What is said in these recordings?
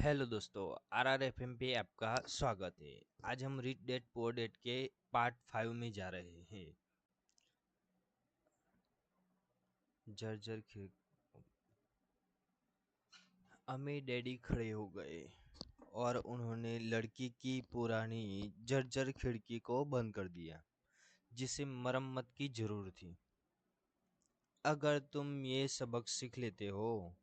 Hello दोस्तों, RRFM पे आपका स्वागत है। आज हम रीड डेट पोर डेट के पार्ट 5 में जा रहे हैं। जर्जर खिड़ अम्मी डैडी खड़े हो गए और उन्होंने लड़की की पुरानी जर्जर खिड़की को बंद कर दिया जिसे मरम्मत की जरूरत थी। अगर तुम ये सबक सीख लेते हो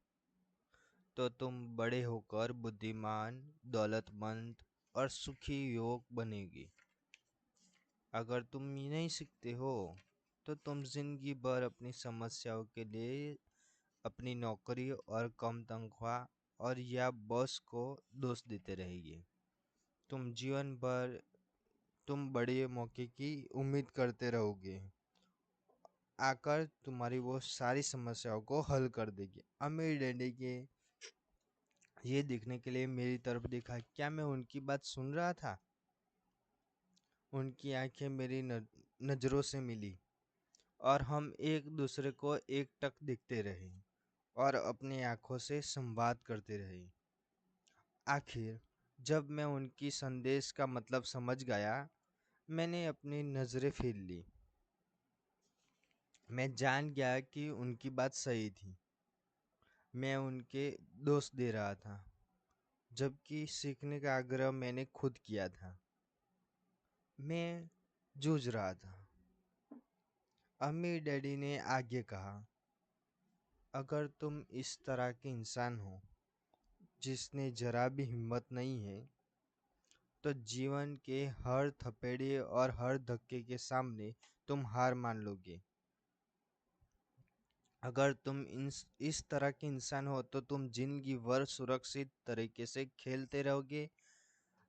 तो तुम बड़े होकर बुद्धिमान, दौलतमंद और सुखी युवक बनेगी। अगर तुम ये नहीं सीखते हो तो तुम जिंदगी भर अपनी समस्याओं के लिए अपनी नौकरी और कम तनख्वाह और या बॉस को दोष देते रहेंगे। तुम जीवन भर तुम बड़े मौके की उम्मीद करते रहोगे, आकर तुम्हारी वो सारी समस्याओं को हल कर देगी। अमीर डैडी के ये देखने के लिए मेरी तरफ देखा। क्या मैं उनकी बात सुन रहा था? उनकी आंखें मेरी नजरों से मिली और हम एक दूसरे को एकटक देखते रहे और अपनी आंखों से संवाद करते रहे। आखिर जब मैं उनकी संदेश का मतलब समझ गया, मैंने अपनी नजरें फेर ली। मैं जान गया कि उनकी बात सही थी। मैं उनके दोष दे रहा था, जबकि सीखने का आग्रह मैंने खुद किया था। मैं जूझ रहा था। अम्मी डैडी ने आगे कहा, अगर तुम इस तरह के इंसान हो जिसने जरा भी हिम्मत नहीं है, तो जीवन के हर थपेड़े और हर धक्के के सामने तुम हार मान लोगे। अगर तुम इस तरह के इंसान हो तो तुम जिंदगी भर सुरक्षित तरीके से खेलते रहोगे,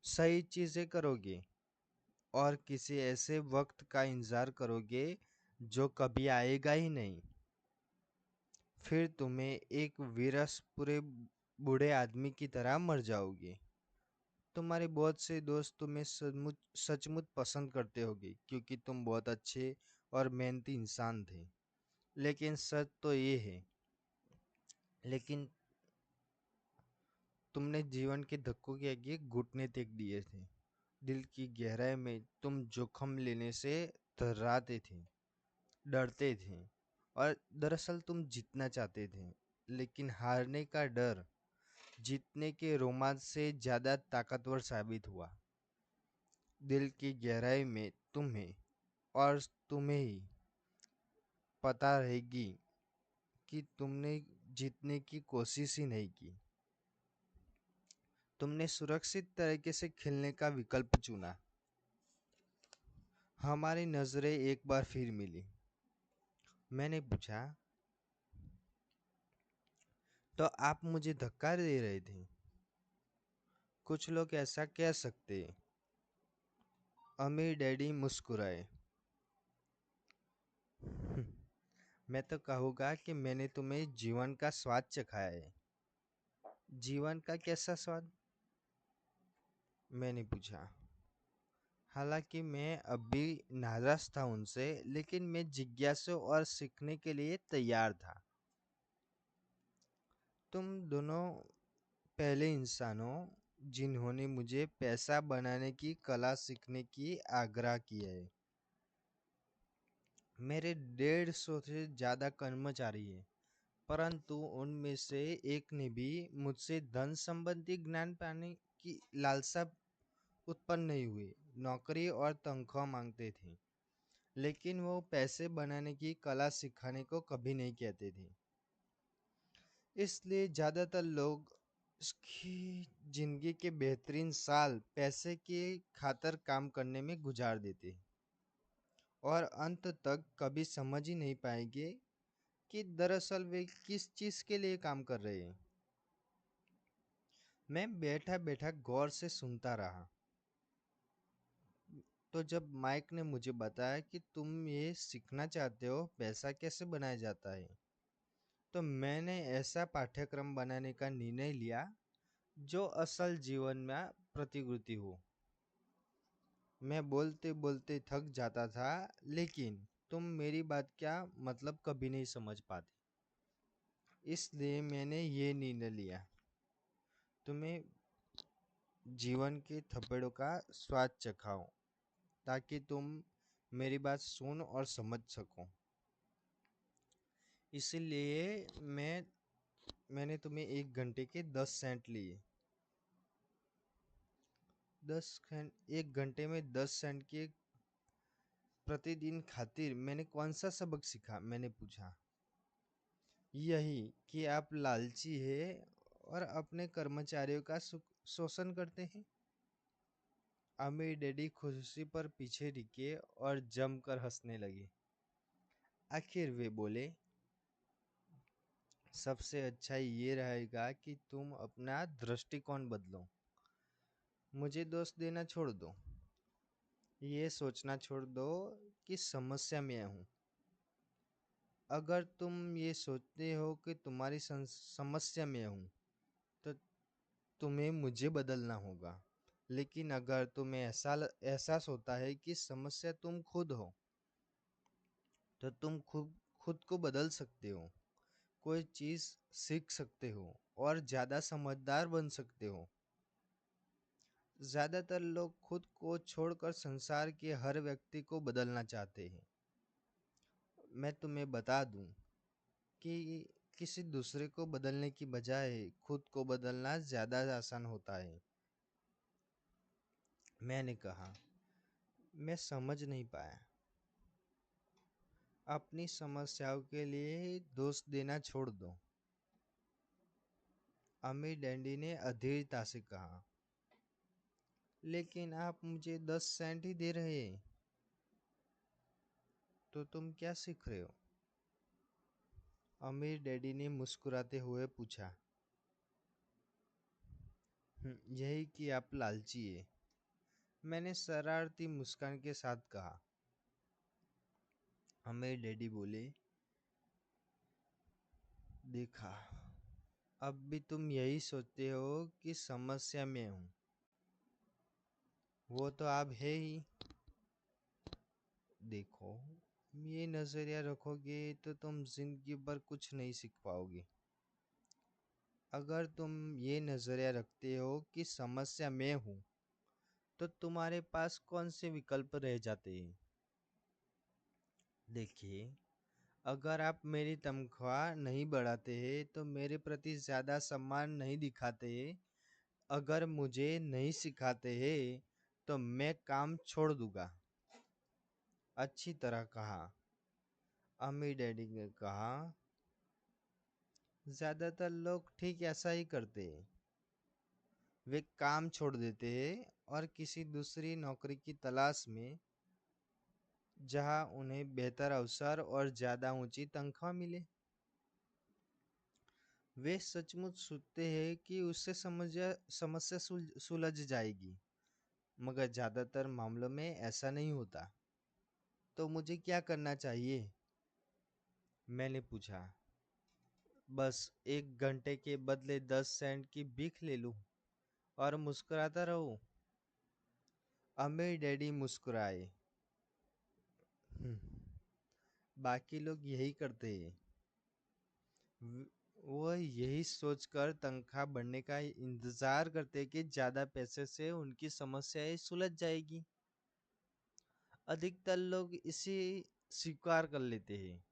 सही चीजें करोगे और किसी ऐसे वक्त का इंतजार करोगे जो कभी आएगा ही नहीं। फिर तुम्हें एक विरस पूरे बूढ़े आदमी की तरह मर जाओगे। तुम्हारे बहुत से दोस्त तुम्हें सचमुच पसंद करते होंगे क्योंकि तुम बहुत अच्छे और मेहनती इंसान थे। लेकिन सच तो ये है, लेकिन तुमने जीवन के धक्कों के आगे घुटने टेक दिए थे। दिल की गहराई में तुम जोखम लेने से थर्राते थे, डरते थे और दरअसल तुम जीतना चाहते थे। लेकिन हारने का डर जीतने के रोमांच से ज्यादा ताकतवर साबित हुआ। दिल की गहराई में तुम्हें और तुम्हें ही पता रहेगी कि तुमने जीतने की कोशिश ही नहीं की। तुमने सुरक्षित तरीके से खेलने का विकल्प चुना। हमारी नजरें एक बार फिर मिली। मैंने पूछा, तो आप मुझे धक्का दे रहे थे? कुछ लोग ऐसा कह सकते। अमीर डैडी मुस्कुराए। मैं तो कहूँगा कि मैंने तुम्हें जीवन का स्वाद चखाया है। जीवन का कैसा स्वाद? मैंने पूछा। हालांकि मैं अभी नाराज था उनसे, लेकिन मैं जिज्ञासु और सीखने के लिए तैयार था। तुम दोनों पहले इंसान हो जिन्होंने मुझे पैसा बनाने की कला सीखने की आग्रह किया है। मेरे 150 से ज्यादा कर्मचारी हैं, परंतु उनमें से एक ने भी मुझसे धन संबंधी ज्ञान पाने की लालसा उत्पन्न नहीं हुई। नौकरी और तनख्वाह मांगते थे, लेकिन वो पैसे बनाने की कला सिखाने को कभी नहीं कहते थे। इसलिए ज्यादातर लोग उसकी जिंदगी के बेहतरीन साल पैसे के खातर काम करने में गुजार देते और अंत तक कभी समझ ही नहीं पाएंगे कि दरअसल वे किस चीज के लिए काम कर रहे हैं। मैं बैठा बैठा गौर से सुनता रहा। तो जब माइक ने मुझे बताया कि तुम ये सीखना चाहते हो पैसा कैसे बनाया जाता है, तो मैंने ऐसा पाठ्यक्रम बनाने का निर्णय लिया जो असल जीवन में प्रतिकृति हो। मैं बोलते बोलते थक जाता था, लेकिन तुम मेरी बात क्या मतलब कभी नहीं समझ पाते। इसलिए मैंने ये निर्णय लिया। तुम्हें जीवन के थपेड़ों का स्वाद चखाओ ताकि तुम मेरी बात सुन और समझ सको। इसीलिए मैंने तुम्हें 1 घंटे के 10 सेंट लिए। 1 घंटे में 10 सेंट के प्रतिदिन खातिर मैंने कौन सा सबक सीखा? मैंने पूछा। यही कि आप लालची है और अपने कर्मचारियों का शोषण करते हैं। अमीर डैडी खुशी पर पीछे टिके और जमकर हंसने लगे। आखिर वे बोले, सबसे अच्छा ये रहेगा कि तुम अपना दृष्टिकोण बदलो। मुझे दोष देना छोड़ दो। ये सोचना छोड़ दो कि समस्या में हूँ। अगर तुम ये सोचते हो कि तुम्हारी समस्या में हूँ तो तुम्हें मुझे बदलना होगा। लेकिन अगर तुम्हें ऐसा एहसास होता है कि समस्या तुम खुद हो तो तुम खुद को बदल सकते हो, कोई चीज सीख सकते हो और ज्यादा समझदार बन सकते हो। ज्यादातर लोग खुद को छोड़कर संसार के हर व्यक्ति को बदलना चाहते हैं। मैं तुम्हें बता दूं कि किसी दूसरे को बदलने की बजाय खुद को बदलना ज्यादा आसान होता है। मैंने कहा, मैं समझ नहीं पाया। अपनी समस्याओं के लिए दोष देना छोड़ दो। अमीर डैडी ने अधीरता से कहा। लेकिन आप मुझे 10 सेंट ही दे रहे हैं, तो तुम क्या सीख रहे हो? अमीर डैडी ने मुस्कुराते हुए पूछा। यही कि आप लालची है, मैंने शरारती मुस्कान के साथ कहा। अमीर डैडी बोले, देखा, अब भी तुम यही सोचते हो कि समस्या में हूं। वो तो आप है ही। देखो, ये नजरिया रखोगे तो तुम जिंदगी भर कुछ नहीं सीख पाओगे। अगर तुम ये नजरिया रखते हो कि समस्या मैं हूं तो तुम्हारे पास कौन से विकल्प रह जाते हैं? देखिए, अगर आप मेरी तनख्वाह नहीं बढ़ाते हैं तो मेरे प्रति ज्यादा सम्मान नहीं दिखाते हैं, अगर मुझे नहीं सिखाते हैं तो मैं काम छोड़ दूंगा। अच्छी तरह कहा, अम्मी डैडी ने कहा। ज्यादातर लोग ठीक ऐसा ही करते हैं। वे काम छोड़ देते हैं और किसी दूसरी नौकरी की तलाश में जहां उन्हें बेहतर अवसर और ज्यादा ऊंची तनख्वाह मिले। वे सचमुच सोचते हैं कि उससे समस्या सुलझ जाएगी, मगर ज्यादातर मामलों में ऐसा नहीं होता। तो मुझे क्या करना चाहिए? मैंने पूछा। बस 1 घंटे के बदले 10 सेंट की भीख ले लूं और मुस्कुराता रहूं? अमीर डैडी मुस्कुराए। "हम्म, बाकी लोग यही करते हैं। वो यही सोचकर तनख्वाह बढ़ने का इंतजार करते कि ज्यादा पैसे से उनकी समस्याएं सुलझ जाएगी। अधिकतर लोग इसे स्वीकार कर लेते हैं।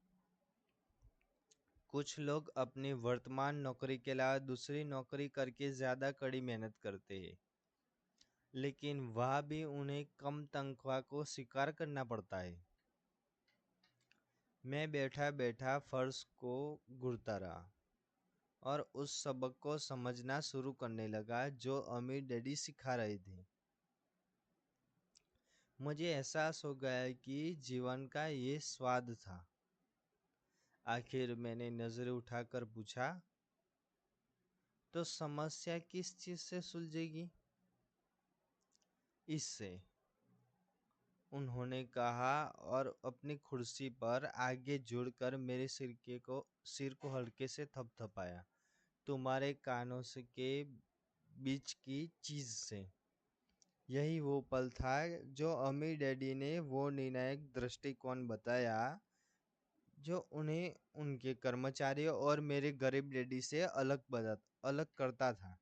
कुछ लोग अपनी वर्तमान नौकरी के अलावा दूसरी नौकरी करके ज्यादा कड़ी मेहनत करते हैं, लेकिन वह भी उन्हें कम तनख्वाह को स्वीकार करना पड़ता है। मैं बैठा बैठा फर्श को घूरता रहा और उस सबक को समझना शुरू करने लगा जो अमीर डैडी सिखा रहे थे। मुझे एहसास हो गया कि जीवन का ये स्वाद था। आखिर मैंने नजरें उठाकर पूछा, तो समस्या किस चीज से सुलझेगी? इससे, उन्होंने कहा और अपनी कुर्सी पर आगे झुककर मेरे सिर को हल्के से थपथपाया। तुम्हारे कानों से के बीच की चीज से। यही वो पल था जो अमीर डैडी ने वो निर्णायक दृष्टिकोण बताया जो उन्हें उनके कर्मचारियों और मेरे गरीब डैडी से अलग करता था,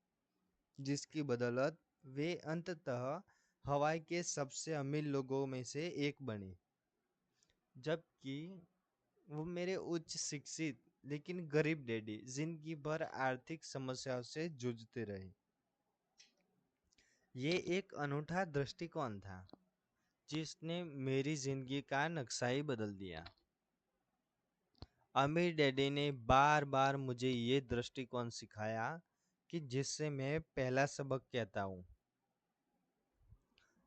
जिसकी बदौलत वे अंततः हवाई के सबसे अमीर लोगों में से एक बने, जबकि वो मेरे उच्च शिक्षित लेकिन गरीब डैडी जिंदगी भर आर्थिक समस्याओं से जूझते रहे। ये एक अनूठा दृष्टिकोण था जिसने मेरी जिंदगी का नक्शा ही बदल दिया। अमीर डैडी ने बार बार मुझे ये दृष्टिकोण सिखाया कि जिससे मैं पहला सबक कहता हूँ।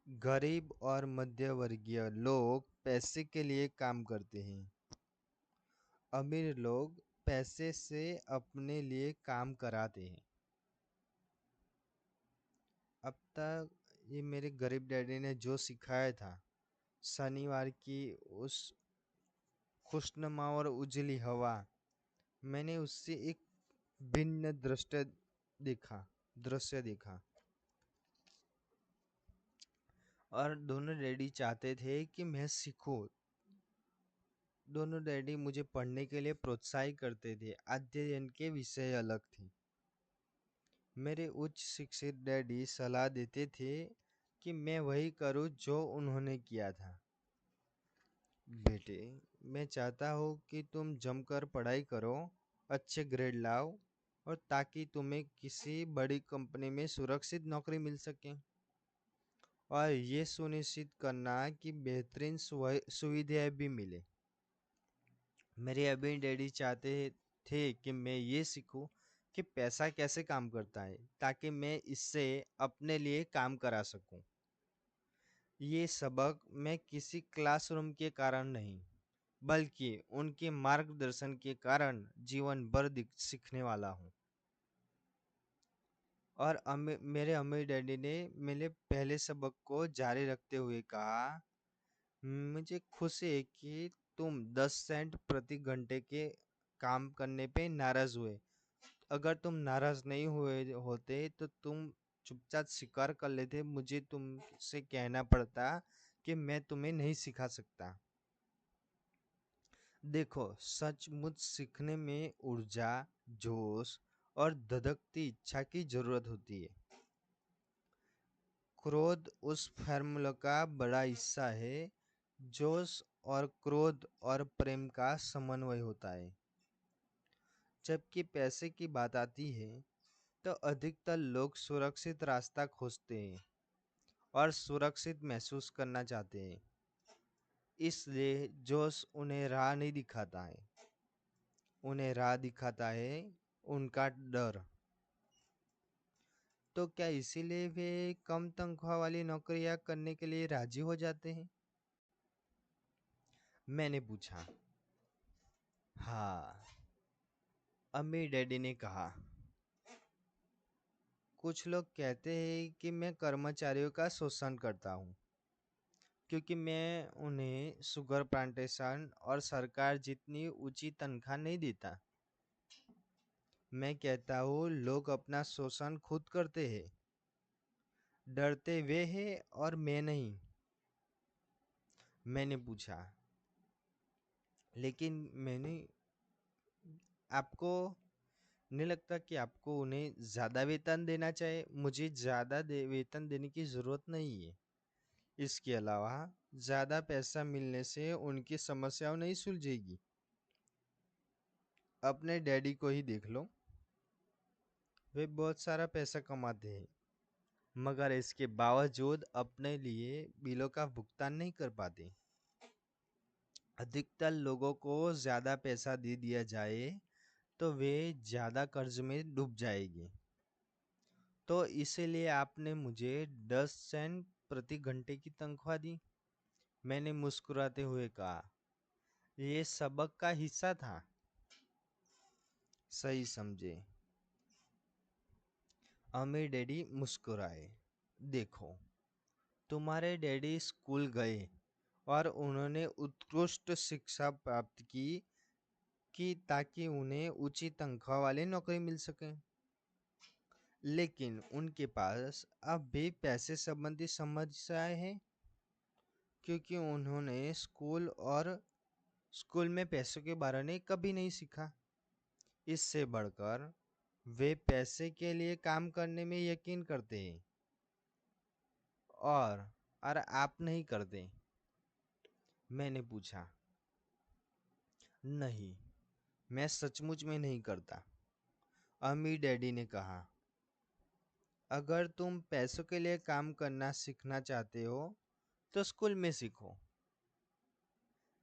गरीब और मध्यवर्गीय लोग पैसे के लिए काम करते हैं। अमीर लोग पैसे से अपने लिए काम कराते हैं। अब तक ये मेरे गरीब डैडी ने जो सिखाया था, शनिवार की उस खुशनुमा और उजली हवा, मैंने उससे एक भिन्न दृश्य देखा। और दोनों डैडी चाहते थे कि मैं सीखूं। दोनों डैडी मुझे पढ़ने के लिए प्रोत्साहित करते थे। अध्ययन के विषय अलग थे। मेरे उच्च शिक्षित डैडी सलाह देते थे कि मैं वही करूं जो उन्होंने किया था। बेटे, मैं चाहता हूँ कि तुम जमकर पढ़ाई करो, अच्छे ग्रेड लाओ, और ताकि तुम्हें किसी बड़ी कंपनी में सुरक्षित नौकरी मिल सके, और ये सुनिश्चित करना कि बेहतरीन सुविधाएं भी मिले। मेरे अभी डैडी चाहते थे कि मैं ये सीखूं कि पैसा कैसे काम करता है, ताकि मैं इससे अपने लिए काम करा सकूं। ये सबक मैं किसी क्लासरूम के कारण नहीं, बल्कि उनके मार्गदर्शन के कारण जीवन भर सीखने वाला हूँ। और मेरे अम्मी डैडी ने मेरे पहले सबक को जारी रखते हुए कहा, मुझे खुशी है कि तुम 10 सेंट प्रति घंटे के काम करने पे नाराज हुए। अगर तुम नाराज नहीं हुए होते तो तुम चुपचाप स्वीकार कर लेते। मुझे तुमसे कहना पड़ता कि मैं तुम्हें नहीं सिखा सकता। देखो, सचमुच सीखने में ऊर्जा, जोश और धधकती इच्छा की जरूरत होती है। क्रोध उस फार्मूला का बड़ा हिस्सा है। जोश और क्रोध और प्रेम का समन्वय होता है। जबकि पैसे की बात आती है तो अधिकतर लोग सुरक्षित रास्ता खोजते हैं और सुरक्षित महसूस करना चाहते हैं। इसलिए जोश उन्हें राह नहीं दिखाता है, उन्हें राह दिखाता है उनका डर। तो क्या इसीलिए वे कम तनख्वाह वाली नौकरियां करने के लिए राजी हो जाते हैं? मैंने पूछा। हाँ, अम्मी डैडी ने कहा। कुछ लोग कहते हैं कि मैं कर्मचारियों का शोषण करता हूँ, क्योंकि मैं उन्हें शुगर प्लांटेशन और सरकार जितनी ऊंची तनख्वाह नहीं देता। मैं कहता हूँ लोग अपना शोषण खुद करते हैं। डरते वे हैं और मैं नहीं। मैंने पूछा, लेकिन मैंने आपको नहीं लगता कि आपको उन्हें ज़्यादा वेतन देना चाहिए? मुझे ज़्यादा वेतन देने की ज़रूरत नहीं है। इसके अलावा ज़्यादा पैसा मिलने से उनकी समस्याओं नहीं सुलझेगी। अपने डैडी को ही देख लो, वे बहुत सारा पैसा कमाते हैं, मगर इसके बावजूद अपने लिए बिलों का भुगतान नहीं कर पाते। अधिकतर लोगों को ज़्यादा पैसा दे दिया जाए तो वे ज़्यादा कर्ज में डूब जाएंगे। तो इसीलिए आपने मुझे 10 सेंट प्रति घंटे की तनख्वाह दी। मैंने मुस्कुराते हुए कहा, यह सबक का हिस्सा था। सही समझे। अमीर डैडी मुस्कुराए। देखो, तुम्हारे डैडी स्कूल गए और उन्होंने उत्कृष्ट शिक्षा प्राप्त की कि ताकि उन्हें ऊंची तनख्वाह वाली नौकरी मिल सके। लेकिन उनके पास अब भी पैसे संबंधी समस्याएं हैं, क्योंकि उन्होंने स्कूल में पैसों के बारे में कभी नहीं सीखा। इससे बढ़कर वे पैसे के लिए काम करने में यकीन करते हैं। और और आप नहीं करते? मैंने पूछा। नहीं, मैं सचमुच में नहीं करता, अम्मी डैडी ने कहा। अगर तुम पैसों के लिए काम करना सीखना चाहते हो तो स्कूल में सीखो।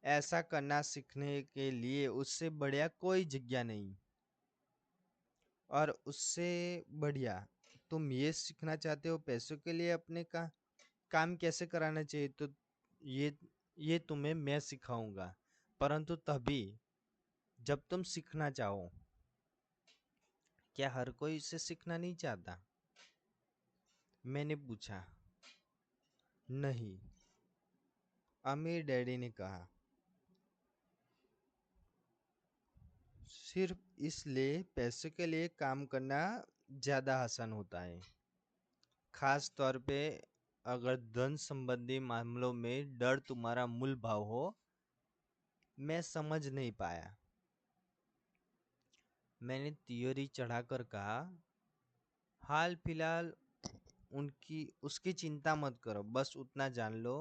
ऐसा करना सीखने के लिए उससे बढ़िया कोई जगह नहीं। और उससे बढ़िया, तुम ये सीखना चाहते हो पैसों के लिए अपने का काम कैसे कराना चाहिए, तो ये ये तुम्हें मैं सिखाऊंगा, परंतु तभी जब तुम सीखना चाहो। क्या हर कोई इसे सीखना नहीं चाहता? मैंने पूछा। नहीं, अमीर डैडी ने कहा। सिर्फ इसलिए पैसे के लिए काम करना ज्यादा आसान होता है, खास तौर पे अगर धन संबंधी मामलों में डर तुम्हारा मूल भाव हो। मैं समझ नहीं पाया। मैंने तियोरी चढ़ाकर कहा, हाल फिलहाल उनकी उसकी चिंता मत करो, बस उतना जान लो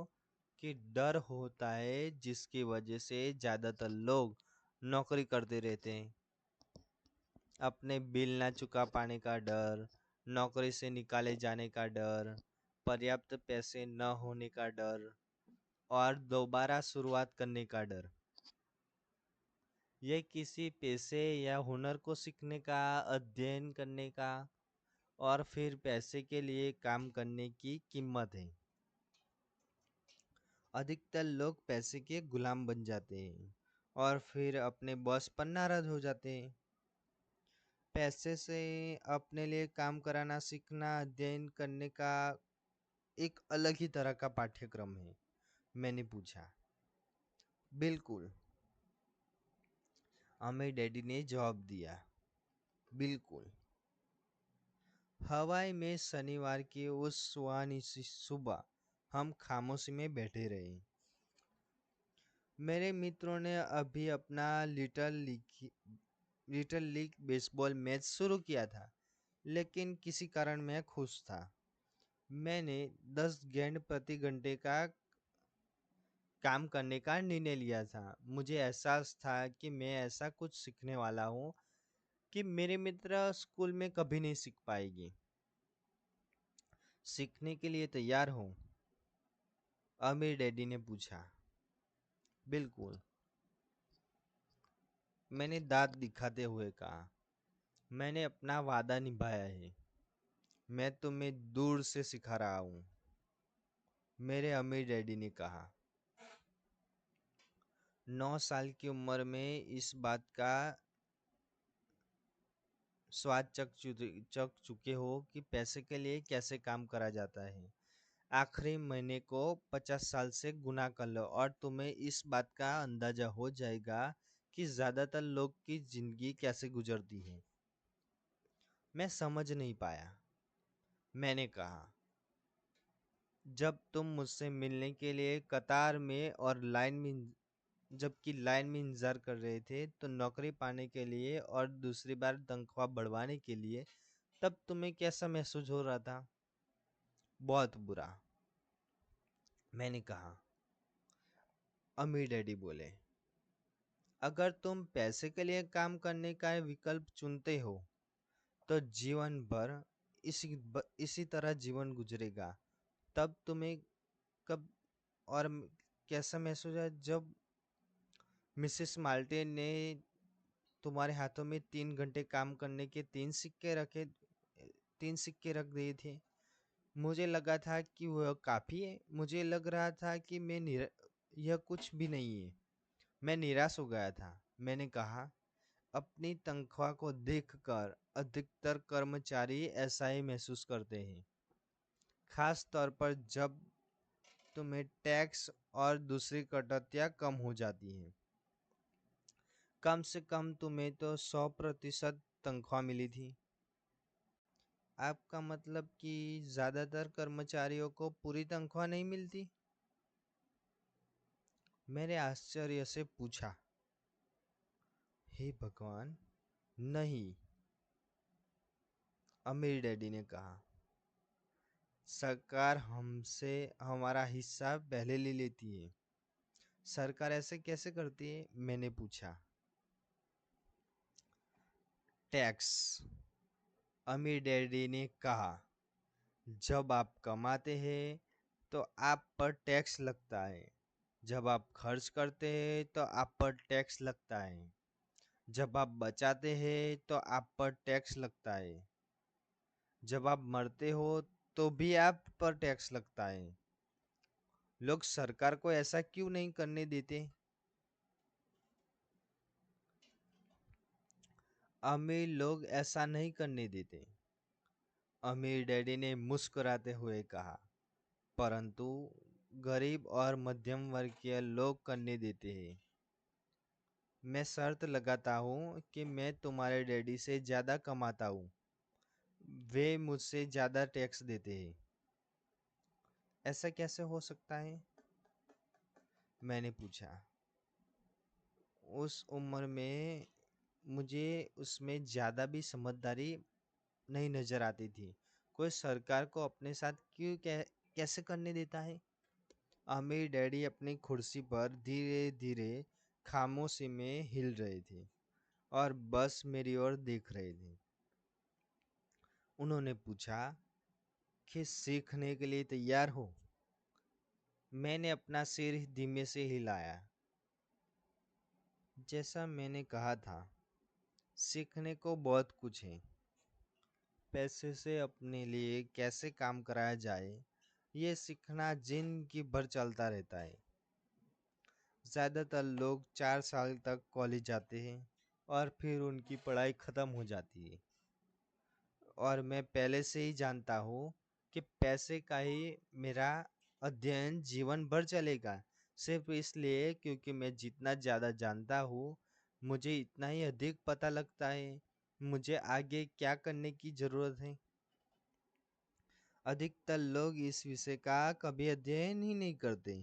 कि डर होता है जिसकी वजह से ज्यादातर लोग नौकरी करते रहते हैं। अपने बिल ना चुका पाने का डर, नौकरी से निकाले जाने का डर, पर्याप्त पैसे न होने का डर और दोबारा शुरुआत करने का डर। ये किसी पेशे या हुनर को सीखने का, अध्ययन करने का और फिर पैसे के लिए काम करने की कीमत है। अधिकतर लोग पैसे के गुलाम बन जाते हैं और फिर अपने बॉस पर नाराज हो जाते हैं। पैसे से अपने लिए काम कराना सीखना अध्ययन करने का एक अलग ही तरह का पाठ्यक्रम है। मैंने पूछा। बिल्कुल, अमीर डैडी ने जवाब दिया। बिल्कुल। हवाई में शनिवार की उस सुहानी सी सुबह हम खामोशी में बैठे रहे। मेरे मित्रों ने अभी अपना लिटिल लीग बेसबॉल मैच शुरू किया था, लेकिन किसी कारण मैं खुश था। मैंने 10 गेंद प्रति घंटे का काम करने का निर्णय लिया था। मुझे एहसास था कि मैं ऐसा कुछ सीखने वाला हूँ कि मेरे मित्र स्कूल में कभी नहीं सीख पाएगी। सीखने के लिए तैयार हो? अमीर डैडी ने पूछा। बिल्कुल, मैंने दांत दिखाते हुए कहा। मैंने अपना वादा निभाया है। मैं तुम्हें दूर से सिखा रहा हूँ, मेरे अमीर डैडी ने कहा। 9 साल की उम्र में इस बात का स्वाद चख चुके हो कि पैसे के लिए कैसे काम करा जाता है। आखिरी महीने को 50 साल से गुना कर लो और तुम्हें इस बात का अंदाजा हो जाएगा कि ज्यादातर लोग की जिंदगी कैसे गुजरती है। मैं समझ नहीं पाया। मैंने कहा, जब तुम मुझसे मिलने के लिए कतार में और जबकि लाइन में इंतजार कर रहे थे, तो नौकरी पाने के लिए और दूसरी बार तनख्वाह बढ़वाने के लिए, तब तुम्हें कैसा महसूस हो रहा था? बहुत बुरा, मैंने कहा। अमीर डैडी बोले, अगर तुम पैसे के लिए काम करने का विकल्प चुनते हो तो जीवन भर इसी तरह जीवन गुजरेगा। तब तुम्हें कब और कैसा महसूस है जब मिसेस माल्टे ने तुम्हारे हाथों में 3 घंटे काम करने के 3 सिक्के रख दिए थे? मुझे लगा था कि वह काफी है। मुझे लग रहा था कि यह कुछ भी नहीं है। मैं निराश हो गया था। मैंने कहा, अपनी तनख्वाह को देखकर अधिकतर कर्मचारी ऐसा ही महसूस करते हैं, खास तौर पर जब तुम्हें टैक्स और दूसरी कटौतियां कम हो जाती हैं। कम से कम तुम्हें तो 100% तनख्वाह मिली थी। आपका मतलब कि ज्यादातर कर्मचारियों को पूरी तनख्वाह नहीं मिलती? मैंने आश्चर्य से पूछा। हे भगवान, नहीं, अमीर डैडी ने कहा। सरकार हमसे हमारा हिस्सा पहले ले लेती है। सरकार ऐसे कैसे करती है? मैंने पूछा। टैक्स, अमीर डैडी ने कहा। जब आप कमाते हैं तो आप पर टैक्स लगता है। जब आप खर्च करते हैं तो आप पर टैक्स लगता है। जब आप बचाते हैं तो आप पर टैक्स लगता है। जब आप मरते हो तो भी आप पर टैक्स लगता है। लोग सरकार को ऐसा क्यों नहीं करने देते? अमीर लोग ऐसा नहीं करने देते, अमीर डैडी ने मुस्कुराते हुए कहा। परंतु गरीब और मध्यम वर्गीय लोग करने देते हैं। मैं शर्त लगाता हूँ कि मैं तुम्हारे डैडी से ज्यादा कमाता हूँ। वे मुझसे ज्यादा टैक्स देते हैं। ऐसा कैसे हो सकता है? मैंने पूछा। उस उम्र में मुझे उसमें ज्यादा भी समझदारी नहीं नजर आती थी। कोई सरकार को अपने साथ कैसे करने देता है? अमीर डैडी अपनी कुर्सी पर धीरे धीरे खामोशी में हिल रहे थे और बस मेरी ओर देख रहे थे। उन्होंने पूछा कि सीखने के लिए तैयार हो? मैंने अपना सिर धीमे से हिलाया। जैसा मैंने कहा था, सीखने को बहुत कुछ है। पैसे से अपने लिए कैसे काम कराया जाए, ये सीखना जिंदगी भर चलता रहता है। ज्यादातर लोग 4 साल तक कॉलेज जाते हैं और फिर उनकी पढ़ाई खत्म हो जाती है। और मैं पहले से ही जानता हूँ कि पैसे का ही मेरा अध्ययन जीवन भर चलेगा, सिर्फ इसलिए क्योंकि मैं जितना ज़्यादा जानता हूँ मुझे इतना ही अधिक पता लगता है मुझे आगे क्या करने की ज़रूरत है। अधिकतर लोग इस विषय का कभी अध्ययन ही नहीं करते।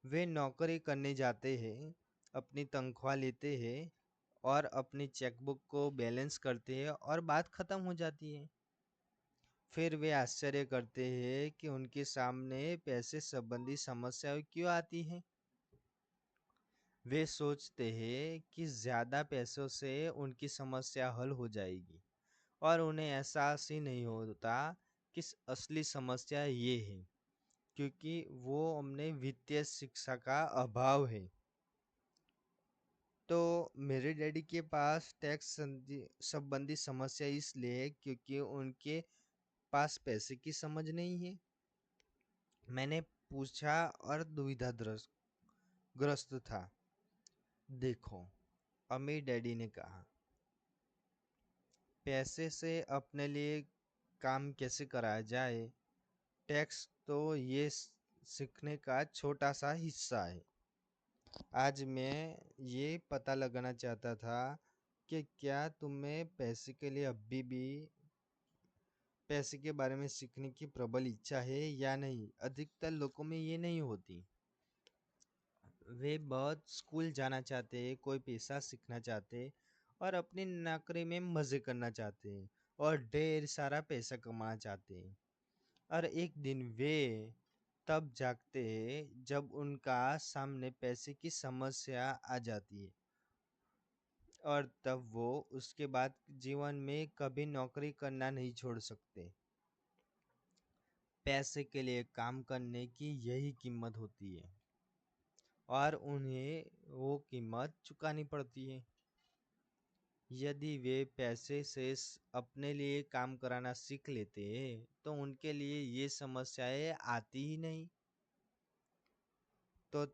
वे नौकरी करने जाते हैं, अपनी तनख्वाह लेते हैं और अपनी चेकबुक को बैलेंस करते हैं और बात खत्म हो जाती है। फिर वे आश्चर्य करते हैं कि उनके सामने पैसे संबंधी समस्याएं क्यों आती हैं। वे सोचते हैं कि ज्यादा पैसों से उनकी समस्या हल हो जाएगी और उन्हें एहसास ही नहीं होता कि असली समस्या ये है क्योंकि वो हमने वित्तीय शिक्षा का अभाव है। तो मेरे डैडी के पास टैक्स संबंधी समस्या इसलिए है क्योंकि उनके पास पैसे की समझ नहीं है। मैंने पूछा और दुविधा ग्रस्त था। देखो, अमीर डैडी ने कहा, पैसे से अपने लिए काम कैसे कराया जाए, टैक्स तो ये सीखने का छोटा सा हिस्सा है। आज मैं ये पता लगाना चाहता था कि क्या तुम्हें पैसे के लिए अभी भी पैसे के बारे में सीखने की प्रबल इच्छा है या नहीं। अधिकतर लोगों में ये नहीं होती। वे बहुत स्कूल जाना चाहते हैं, कोई पेशा सीखना चाहते हैं और अपनी नौकरी में मजे करना चाहते हैं और ढेर सारा पैसा कमाना चाहते हैं। और एक दिन वे तब जागते हैं जब उनका सामने पैसे की समस्या आ जाती है और तब वो उसके बाद जीवन में कभी नौकरी करना नहीं छोड़ सकते। पैसे के लिए काम करने की यही कीमत होती है और उन्हें वो कीमत चुकानी पड़ती है। यदि वे पैसे से अपने लिए काम कराना सीख लेते तो उनके लिए ये समस्याएं आती ही नहीं। तो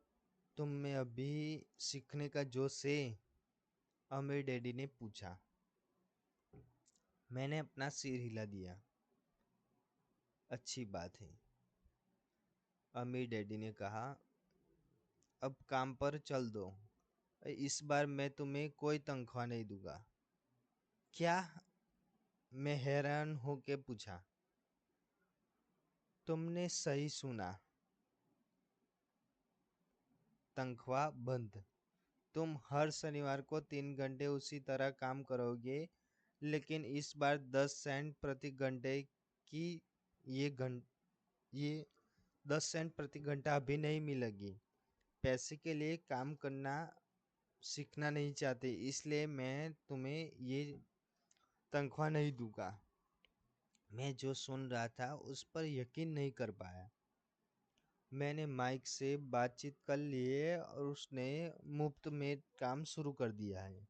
तुम में अभी सीखने का जोश है? अमीर डैडी ने पूछा। मैंने अपना सिर हिला दिया। अच्छी बात है, अमीर डैडी ने कहा। अब काम पर चल दो। इस बार मैं तुम्हें कोई तनख्वाह नहीं दूंगा। क्या? मैं हैरान होके पूछा। तुमने सही सुना, तनख्वाह बंद। तुम हर शनिवार को 3 घंटे उसी तरह काम करोगे, लेकिन इस बार 10 सेंट प्रति घंटे की ये घं ये 10 सेंट प्रति घंटा अभी नहीं मिलेगी। पैसे के लिए काम करना सीखना नहीं चाहते, इसलिए मैं तुम्हें ये तनख्वाह नहीं दूंगा। मैं जो सुन रहा था उस पर यकीन नहीं कर पाया। मैंने माइक से बातचीत कर ली है और उसने मुफ्त में काम शुरू कर दिया है।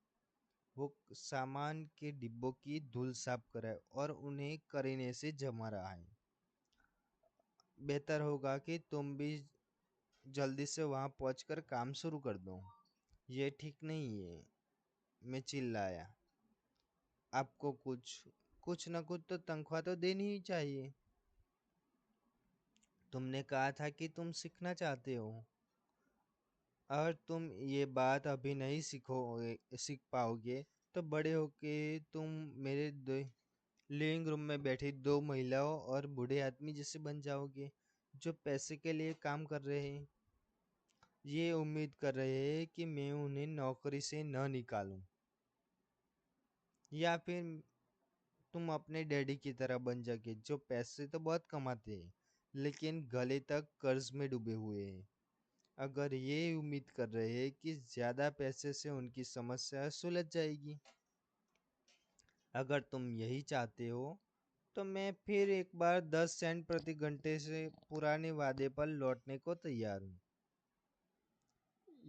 वो सामान के डिब्बों की धूल साफ कर रहा है और उन्हें करीने से जमा रहा है। बेहतर होगा कि तुम भी जल्दी से वहां पहुंचकर काम शुरू कर दो। ये ठीक नहीं है, मैं चिल्लाया। आपको कुछ न कुछ तो तनख्वाह तो देनी ही चाहिए। तुमने कहा था कि तुम सीखना चाहते हो। और तुम ये बात अभी नहीं सीख पाओगे तो बड़े होके तुम मेरे लिविंग रूम में बैठी दो महिलाओं और बूढ़े आदमी जैसे बन जाओगे, जो पैसे के लिए काम कर रहे हैं, ये उम्मीद कर रहे हैं कि मैं उन्हें नौकरी से न निकालूं। या फिर तुम अपने डैडी की तरह बन जाओगे, जो पैसे तो बहुत कमाते हैं लेकिन गले तक कर्ज में डूबे हुए हैं। अगर ये उम्मीद कर रहे हैं कि ज्यादा पैसे से उनकी समस्या सुलझ जाएगी। अगर तुम यही चाहते हो तो मैं फिर एक बार 10 सेंट प्रति घंटे से पुराने वादे पर लौटने को तैयार हूँ।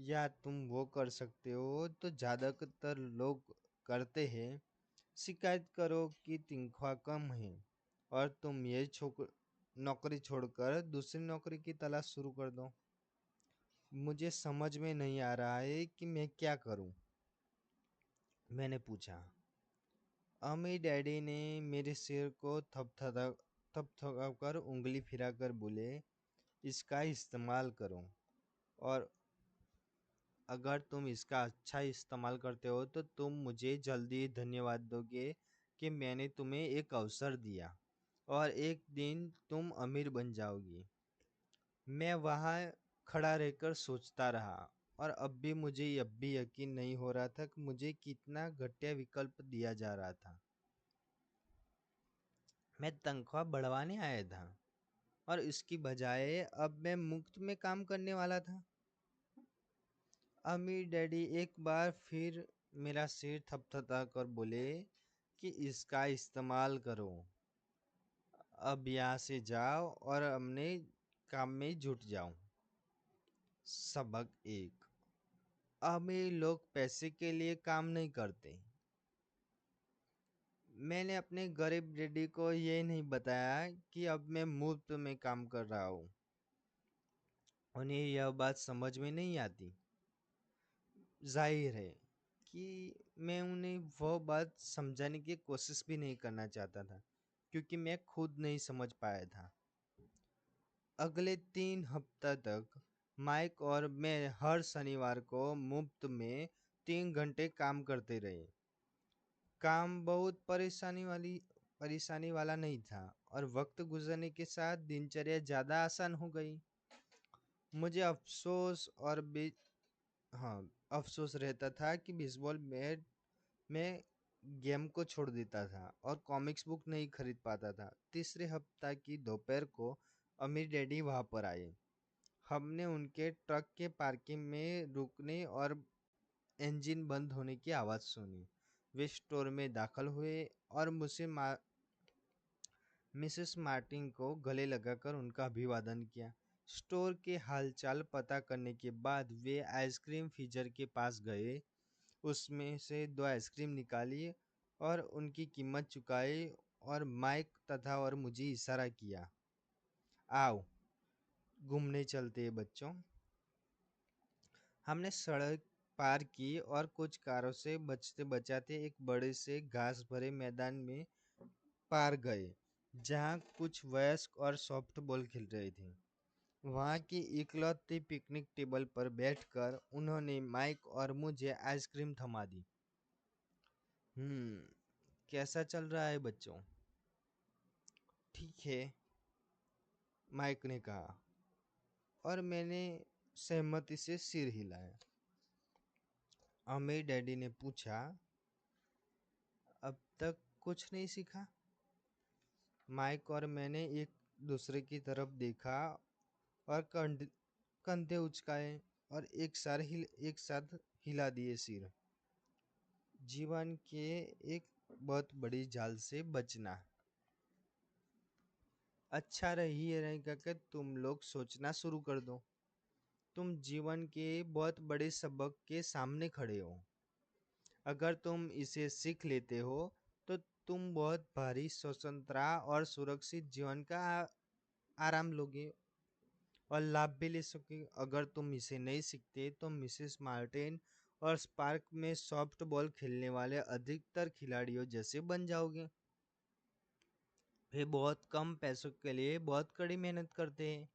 या तुम वो कर सकते हो तो ज्यादातर लोग करते हैं, शिकायत करो कि तनख्वाह कम है और तुम ये नौकरी छोड़कर दूसरी नौकरी की तलाश शुरू कर दो। मुझे समझ में नहीं आ रहा है कि मैं क्या करूं, मैंने पूछा। अम्मी डैडी ने मेरे सिर को थपथपाकर उंगली फिराकर बोले, इसका इस्तेमाल करो, और अगर तुम इसका अच्छा इस्तेमाल करते हो तो तुम मुझे जल्दी धन्यवाद दोगे कि मैंने तुम्हें एक अवसर दिया और एक दिन तुम अमीर बन जाओगी। मैं वहां खड़ा रहकर सोचता रहा और अब भी यकीन नहीं हो रहा था कि मुझे कितना घटिया विकल्प दिया जा रहा था। मैं तनख्वाह बढ़वाने आया था और इसकी बजाय अब मैं मुफ्त में काम करने वाला था। अम्मी डैडी एक बार फिर मेरा सिर थपथपा कर बोले कि इसका इस्तेमाल करो। अब यहाँ से जाओ और अपने काम में जुट जाओ। सबक एक। अमीर लोग पैसे के लिए काम नहीं करते। मैंने अपने गरीब डैडी को ये नहीं बताया कि अब मैं मुफ्त में काम कर रहा हूँ। उन्हें यह बात समझ में नहीं आती। जाहिर है कि मैं उन्हें वह बात समझाने की कोशिश भी नहीं करना चाहता था, क्योंकि मैं खुद नहीं समझ पाया था। अगले 3 हफ्ता तक माइक और मैं हर शनिवार को मुफ्त में 3 घंटे काम करते रहे। काम बहुत परेशानी वाला नहीं था और वक्त गुजरने के साथ दिनचर्या ज्यादा आसान हो गई। मुझे हाँ, अफसोस रहता था कि बेसबॉल बैट में गेम को छोड़ देता था और कॉमिक्स बुक नहीं खरीद पाता था। तीसरे हफ्ता की दोपहर को अमीर डैडी वहां पर आए। हमने उनके ट्रक के पार्किंग में रुकने और इंजन बंद होने की आवाज सुनी। वे स्टोर में दाखिल हुए और मिसेस मार्टिन को गले लगाकर उनका अभिवादन किया। स्टोर के हालचाल पता करने के बाद वे आइसक्रीम फ्रीजर के पास गए, उसमें से 2 आइसक्रीम निकाली और उनकी कीमत चुकाई, और माइक तथा और मुझे इशारा किया, आओ घूमने चलते हैं बच्चों। हमने सड़क पार की और कुछ कारों से बचते बचाते एक बड़े से घास भरे मैदान में पार गए, जहां कुछ वयस्क और सॉफ्टबॉल खेल रहे थे। वहां की इकलौती पिकनिक टेबल पर बैठकर उन्होंने माइक और मुझे आइसक्रीम थमा दी। कैसा चल रहा है बच्चों? ठीक है, माइक ने कहा, और मैंने सहमति से सिर हिलाया। अमीर डैडी ने पूछा, अब तक कुछ नहीं सीखा? माइक और मैंने एक दूसरे की तरफ देखा और कंधे उचकाए और एक साथ हिला दिए सिर। जीवन के एक बहुत बड़ी जाल से बचना। अच्छा रही रहेगा कि तुम लोग सोचना शुरू कर दो। तुम जीवन के बहुत बड़े सबक के सामने खड़े हो। अगर तुम इसे सीख लेते हो तो तुम बहुत भारी स्वतंत्रता और सुरक्षित जीवन का आराम लोगे और लाभ भी ले सके। अगर तुम इसे नहीं सीखते तो मिसेस मार्टिन और स्पार्क में सॉफ्ट बॉल खेलने वाले अधिकतर खिलाड़ियों जैसे बन जाओगे। वे बहुत कम पैसों के लिए बहुत कड़ी मेहनत करते हैं।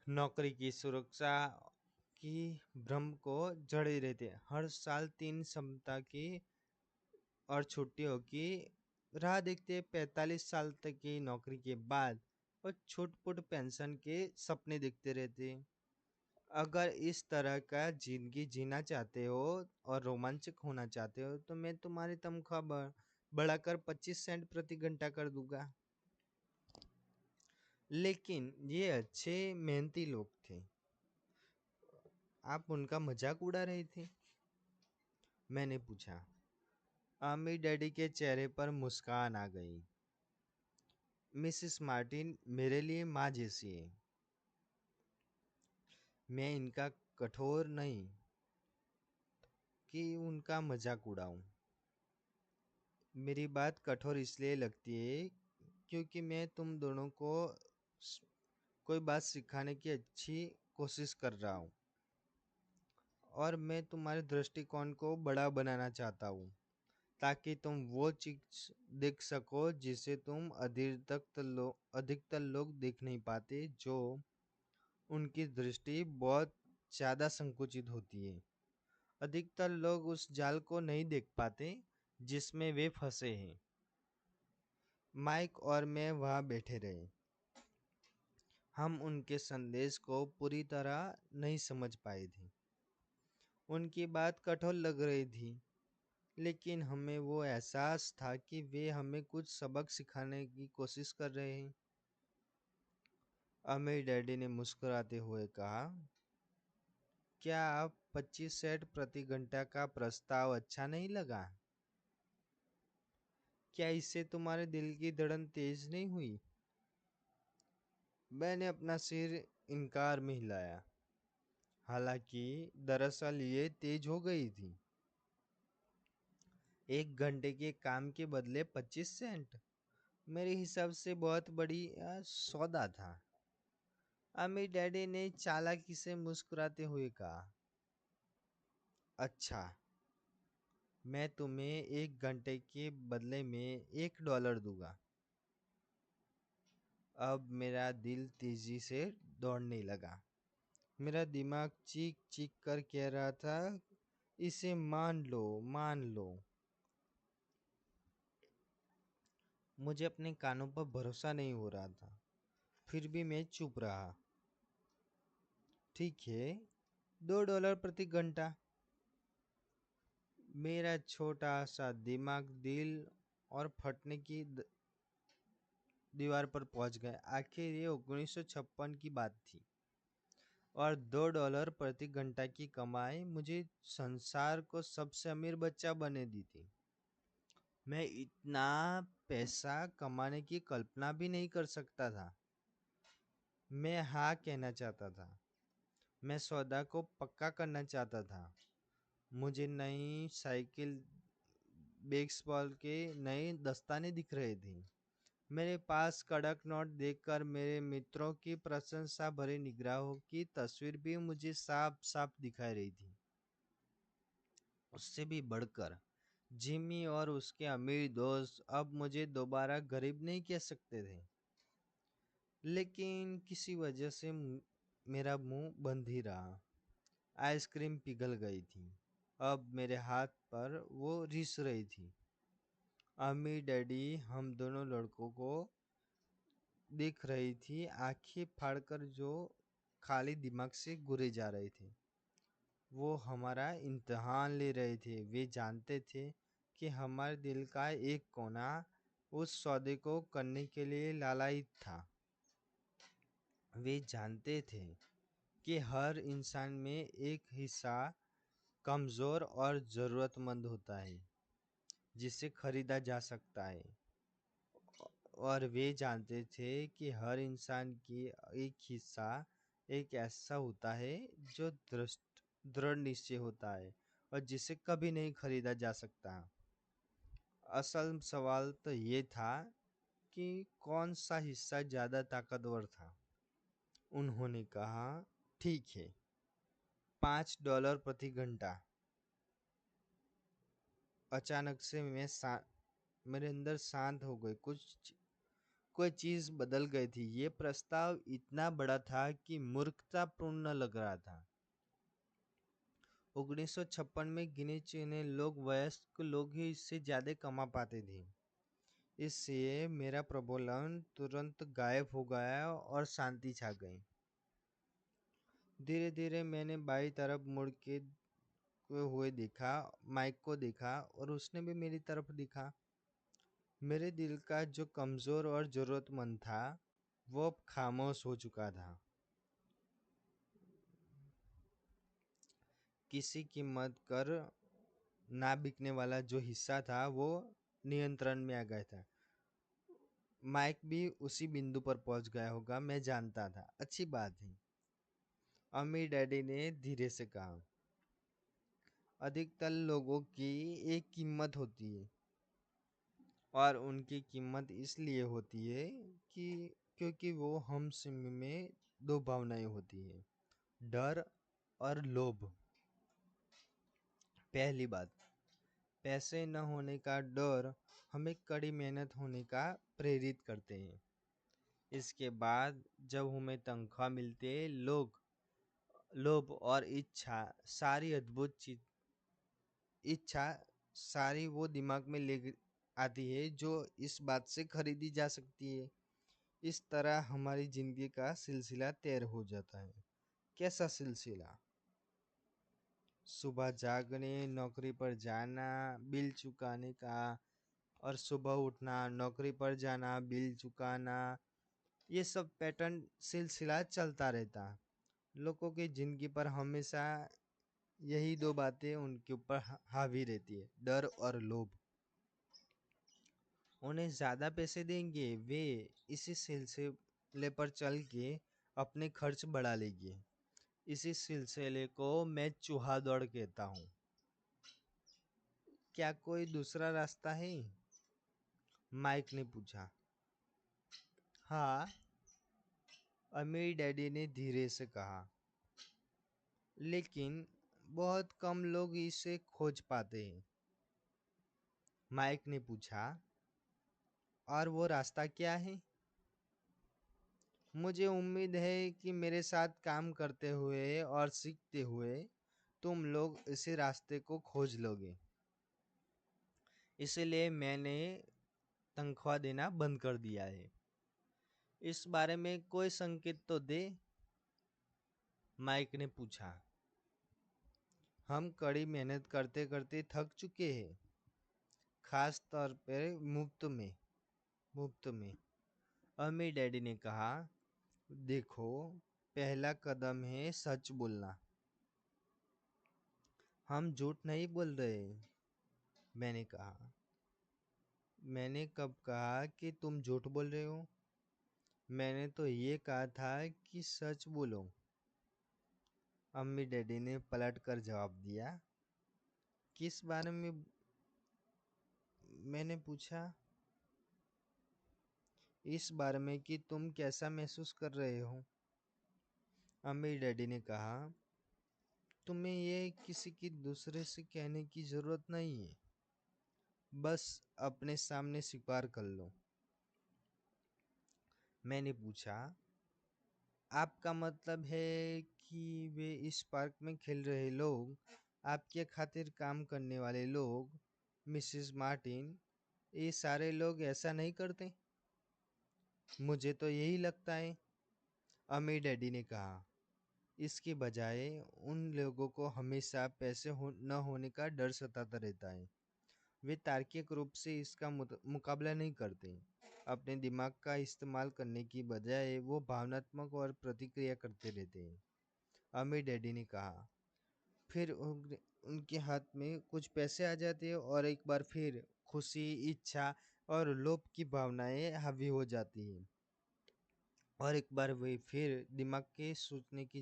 नौकरी की सुरक्षा की भ्रम को जड़े रहते हैं। हर साल 3 सप्ताह की और छुट्टियों की राह देखते हैं। 45 साल तक की नौकरी के बाद और छुट-पुट पेंशन के सपने देखते रहते हैं। अगर इस तरह का जिंदगी जीना चाहते हो और रोमांचक होना चाहते हो तो मैं तुम्हारी तनख्वाह बढ़ाकर 25 सेंट प्रति घंटा कर दूंगा। लेकिन ये अच्छे मेहनती लोग थे। आप उनका मजाक उड़ा रहे थे? मैंने पूछा। अम्मी डैडी के चेहरे पर मुस्कान आ गई। मिसेस मार्टिन मेरे लिए माँ जैसी है। मैं इनका कठोर नहीं कि उनका मजाक उड़ाऊं। मेरी बात कठोर इसलिए लगती है क्योंकि मैं तुम दोनों को स- कोई बात सिखाने की अच्छी कोशिश कर रहा हूँ और मैं तुम्हारे दृष्टिकोण को बड़ा बनाना चाहता हूँ ताकि तुम वो चीज देख सको जिसे तुम अधिकतर लोग देख नहीं पाते, जो उनकी दृष्टि बहुत ज्यादा संकुचित होती है। अधिकतर लोग उस जाल को नहीं देख पाते जिसमें वे फंसे हैं। माइक और मैं वहां बैठे रहे। हम उनके संदेश को पूरी तरह नहीं समझ पाए थे। उनकी बात कठोर लग रही थी, लेकिन हमें वो एहसास था कि वे हमें कुछ सबक सिखाने की कोशिश कर रहे हैं। अमीर डैडी ने मुस्कुराते हुए कहा, क्या आप 25 सेंट प्रति घंटा का प्रस्ताव अच्छा नहीं लगा? क्या इससे तुम्हारे दिल की धड़कन तेज नहीं हुई? मैंने अपना सिर इनकार में हिलाया। हालांकि दरअसल ये तेज हो गई थी। 1 घंटे के काम के बदले 25 सेंट मेरे हिसाब से बहुत बड़ी सौदा था। अमीर डैडी ने चालाकी से मुस्कुराते हुए कहा, अच्छा, मैं तुम्हें 1 घंटे के बदले में $1 दूंगा। अब मेरा दिल तेजी से दौड़ने लगा। मेरा दिमाग चीख चीख कर कह रहा था, इसे मान लो, मान लो। मुझे अपने कानों पर भरोसा नहीं हो रहा था। फिर भी मैं चुप रहा। ठीक है, $2 प्रति घंटा। मेरा छोटा सा दिमाग दिल और फटने की दीवार पर पहुंच गया। आखिर ये 1956 की बात थी और $2 प्रति घंटा की कमाई मुझे संसार को सबसे अमीर बच्चा बने दी थी। मैं इतना पैसा कमाने की कल्पना भी नहीं कर सकता था। मैं हाँ कहना चाहता था। मैं सौदा को पक्का करना चाहता था। मुझे नई साइकिल, बेसबॉल के नए दस्ताने दिख रहे थे। मेरे पास कड़क नोट देखकर मेरे मित्रों की प्रशंसा भरी निगाहों की तस्वीर भी मुझे साफ साफ दिखाई रही थी। उससे भी बढ़कर जिमी और उसके अमीर दोस्त अब मुझे दोबारा गरीब नहीं कह सकते थे। लेकिन किसी वजह से मेरा मुंह बंद ही रहा। आइसक्रीम पिघल गई थी। अब मेरे हाथ पर वो रिस रही थी। अम्मी डैडी हम दोनों लड़कों को देख रही थी, आंखें फाड़कर, जो खाली दिमाग से घूरे जा रहे थे। वो हमारा इम्तिहान ले रहे थे। वे जानते थे कि हमारे दिल का एक कोना उस सौदे को करने के लिए लालायित था। वे जानते थे कि हर इंसान में एक हिस्सा कमज़ोर और ज़रूरतमंद होता है जिसे खरीदा जा सकता है, और वे जानते थे कि हर इंसान की एक हिस्सा एक ऐसा होता है जो दृढ़ निश्चय होता है और जिसे कभी नहीं खरीदा जा सकता। असल सवाल तो ये था कि कौन सा हिस्सा ज़्यादा ताकतवर था। उन्होंने कहा, ठीक है, $5 प्रति घंटा। अचानक से मेरे अंदर शांत हो गई। कोई चीज बदल गई थी। ये प्रस्ताव इतना बड़ा था कि मूर्खतापूर्ण लग रहा था। 1956 में गिने चुने लोग, वयस्क लोग ही इससे ज्यादा कमा पाते थे। इससे मेरा प्रबोधन तुरंत गायब हो गया और शांति छा गई। धीरे धीरे मैंने बाई तरफ मुड़ के हुए देखा, माइक को देखा और उसने भी मेरी तरफ देखा। मेरे दिल का जो कमजोर और जरूरतमंद था वो अब खामोश हो चुका था। किसी कीमत कर ना बिकने वाला जो हिस्सा था वो नियंत्रण में आ गया था। माइक भी उसी बिंदु पर पहुंच गया होगा, मैं जानता था। अच्छी बात है, अम्मी डैडी ने धीरे से कहा। अधिकतर लोगों की एक कीमत होती है, और उनकी कीमत इसलिए होती है कि क्योंकि वो हम में दो भावनाएं होती है, डर और लोभ। पहली बात, पैसे न होने का डर हमें कड़ी मेहनत होने का प्रेरित करते हैं। इसके बाद जब हमें तनख्वाह मिलती है, लोभ और इच्छा सारी वो दिमाग में ले आती है जो इस बात से खरीदी जा सकती है। इस तरह हमारी जिंदगी का सिलसिला तैयार हो जाता है। कैसा सिलसिला? सुबह जागने, नौकरी पर जाना, बिल चुकाने का, और सुबह उठना, नौकरी पर जाना, बिल चुकाना, ये सब पैटर्न सिलसिला चलता रहता। लोगों की जिंदगी पर हमेशा यही दो बातें उनके ऊपर हावी रहती है, डर और लोभ। उन्हें ज्यादा पैसे देंगे, वे इसी सिलसिले पर चल के अपने खर्च बढ़ा लेंगे। इसी सिलसिले को मैं चूहा दौड़ कहता हूँ। क्या कोई दूसरा रास्ता है? माइक ने पूछा। हाँ, अमीर डैडी ने धीरे से कहा, लेकिन बहुत कम लोग इसे खोज पाते हैं। माइक ने पूछा, और वो रास्ता क्या है? मुझे उम्मीद है कि मेरे साथ काम करते हुए और सीखते हुए तुम लोग इसी रास्ते को खोज लोगे। इसलिए मैंने तनख्वाह देना बंद कर दिया है। इस बारे में कोई संकेत तो दे, माइक ने पूछा। हम कड़ी मेहनत करते करते थक चुके हैं, खास तौर पर मुफ्त में। अम्मी डैडी ने कहा, देखो, पहला कदम है सच बोलना। हम झूठ नहीं बोल रहे, मैंने कहा। मैंने कब कहा कि तुम झूठ बोल रहे हो? मैंने तो ये कहा था कि सच बोलो। अम्मी डैडी ने पलट कर जवाब दिया। किस बारे में? मैंने पूछा। इस बारे में कि तुम कैसा महसूस कर रहे हो। अम्मी डैडी ने कहा, तुम्हें ये किसी की दूसरे से कहने की जरूरत नहीं है, बस अपने सामने स्वीकार कर लो। मैंने पूछा, आपका मतलब है कि वे इस पार्क में खेल रहे लोग, आपके खातिर काम करने वाले लोग, मिसेस मार्टिन, ये सारे लोग ऐसा नहीं करते? मुझे तो यही लगता है, अमीर डैडी ने कहा। इसके बजाय उन लोगों को हमेशा पैसे न होने का डर सताता रहता है। वे तार्किक रूप से इसका मुकाबला नहीं करते। अपने दिमाग का इस्तेमाल करने की बजाय वो भावनात्मक और प्रतिक्रिया करते रहते हैं। अमीर डैडी ने कहा। फिर उनके हाथ में कुछ पैसे आ जाते हैं और एक बार फिर खुशी, इच्छा और लोभ की भावनाएं हावी हो जाती हैं। और एक बार वे फिर दिमाग के सोचने की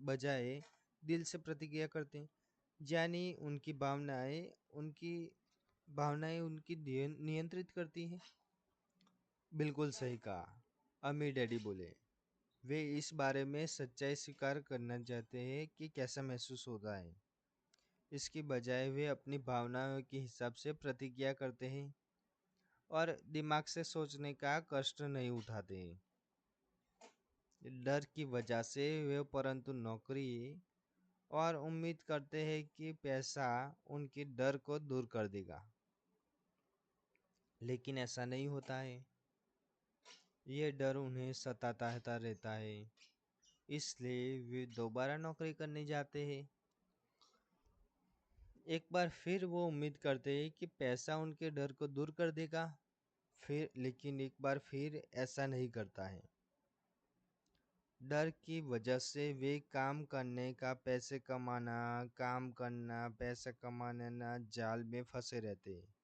बजाय दिल से प्रतिक्रिया करते हैं। यानी उनकी भावनाएं उनकी नियंत्रित करती हैं। बिल्कुल सही कहा, अमीर डैडी बोले। वे इस बारे में सच्चाई स्वीकार करना चाहते हैं कि कैसा महसूस होता है। इसकी बजाय वे अपनी भावनाओं के हिसाब से प्रतिक्रिया करते हैं और दिमाग से सोचने का कष्ट नहीं उठाते हैं। डर की वजह से वे परंतु नौकरी और उम्मीद करते हैं कि पैसा उनके डर को दूर कर देगा। लेकिन ऐसा नहीं होता है। ये डर उन्हें सताता रहता है, इसलिए वे दोबारा नौकरी करने जाते हैं। एक बार फिर वो उम्मीद करते हैं कि पैसा उनके डर को दूर कर देगा। लेकिन एक बार फिर ऐसा नहीं करता है। डर की वजह से वे काम करना, पैसे कमाना जाल में फंसे रहते हैं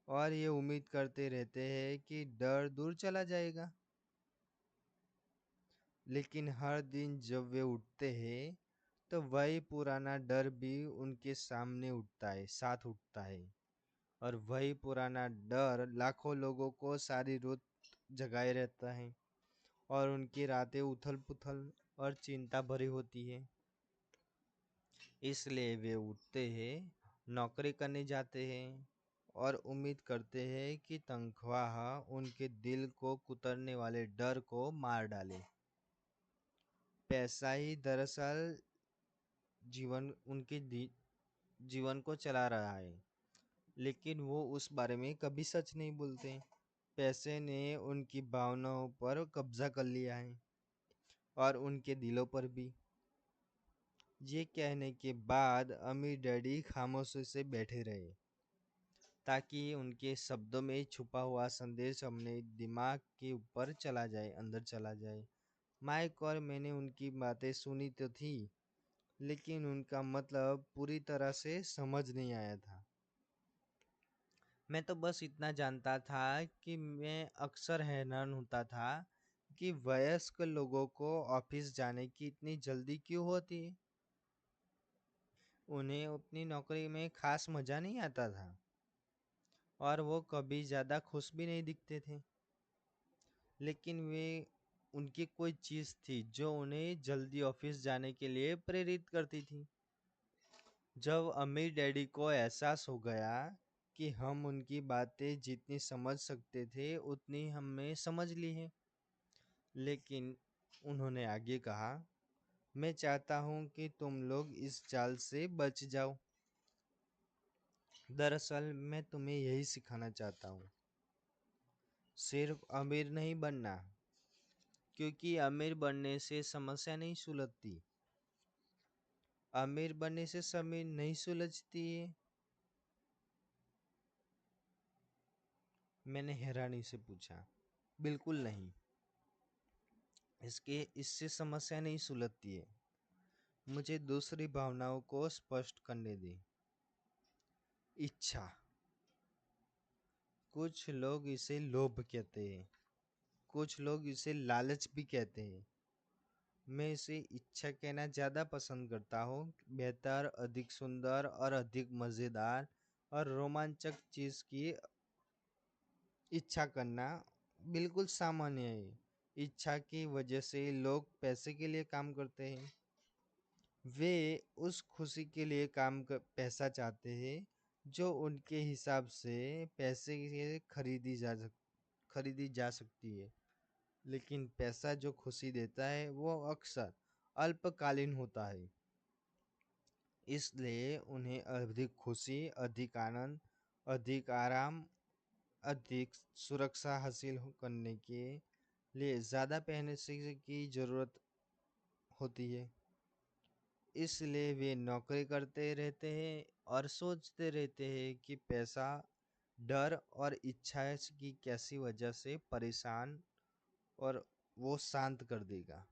और ये उम्मीद करते रहते हैं कि डर दूर चला जाएगा। लेकिन हर दिन जब वे उठते हैं तो वही पुराना डर भी उनके साथ उठता है। और वही पुराना डर लाखों लोगों को सारी रात जगाए रहता है और उनकी रातें उथल-पुथल और चिंता भरी होती है। इसलिए वे उठते हैं, नौकरी करने जाते हैं और उम्मीद करते हैं कि तनख्वाह उनके दिल को कुतरने वाले डर को मार डाले। पैसा ही दरअसल जीवन को चला रहा है, लेकिन वो उस बारे में कभी सच नहीं बोलते। पैसे ने उनकी भावनाओं पर कब्जा कर लिया है और उनके दिलों पर भी। ये कहने के बाद अमीर डैडी खामोशी से बैठे रहे ताकि उनके शब्दों में छुपा हुआ संदेश अपने दिमाग के ऊपर अंदर चला जाए। माइक और मैंने उनकी बातें सुनी तो थी, लेकिन उनका मतलब पूरी तरह से समझ नहीं आया था। मैं तो बस इतना जानता था कि मैं अक्सर हैरान होता था कि वयस्क लोगों को ऑफिस जाने की इतनी जल्दी क्यों होती है। उन्हें अपनी नौकरी में खास मजा नहीं आता था और वो कभी ज़्यादा खुश भी नहीं दिखते थे। लेकिन वे उनकी कोई चीज़ थी जो उन्हें जल्दी ऑफिस जाने के लिए प्रेरित करती थी। जब अमीर डैडी को एहसास हो गया कि हम उनकी बातें जितनी समझ सकते थे उतनी हमने समझ ली है, लेकिन उन्होंने आगे कहा, मैं चाहता हूं कि तुम लोग इस जाल से बच जाओ। दरअसल मैं तुम्हें यही सिखाना चाहता हूँ, सिर्फ अमीर नहीं बनना, क्योंकि अमीर बनने से समस्या नहीं सुलझती। अमीर बनने से समय नहीं सुलझती है। मैंने हैरानी से पूछा। बिल्कुल नहीं, इससे समस्या नहीं सुलझती है। मुझे दूसरी भावनाओं को स्पष्ट करने दें। इच्छा, कुछ लोग इसे लोभ कहते हैं, कुछ लोग इसे लालच भी कहते हैं। मैं इसे इच्छा कहना ज़्यादा पसंद करता हूँ। बेहतर, अधिक सुंदर और अधिक मज़ेदार और रोमांचक चीज़ की इच्छा करना बिल्कुल सामान्य है। इच्छा की वजह से लोग पैसे के लिए काम करते हैं। वे उस खुशी के लिए पैसा चाहते हैं जो उनके हिसाब से पैसे से खरीदी जा सकती है। लेकिन पैसा जो खुशी देता है वो अक्सर अल्पकालीन होता है। इसलिए उन्हें अधिक खुशी, अधिक आनंद, अधिक आराम, अधिक सुरक्षा करने के लिए ज़्यादा पैसे की ज़रूरत होती है। इसलिए वे नौकरी करते रहते हैं और सोचते रहते हैं कि पैसा डर और इच्छा की कैसी वजह से परेशान और वो शांत कर देगा,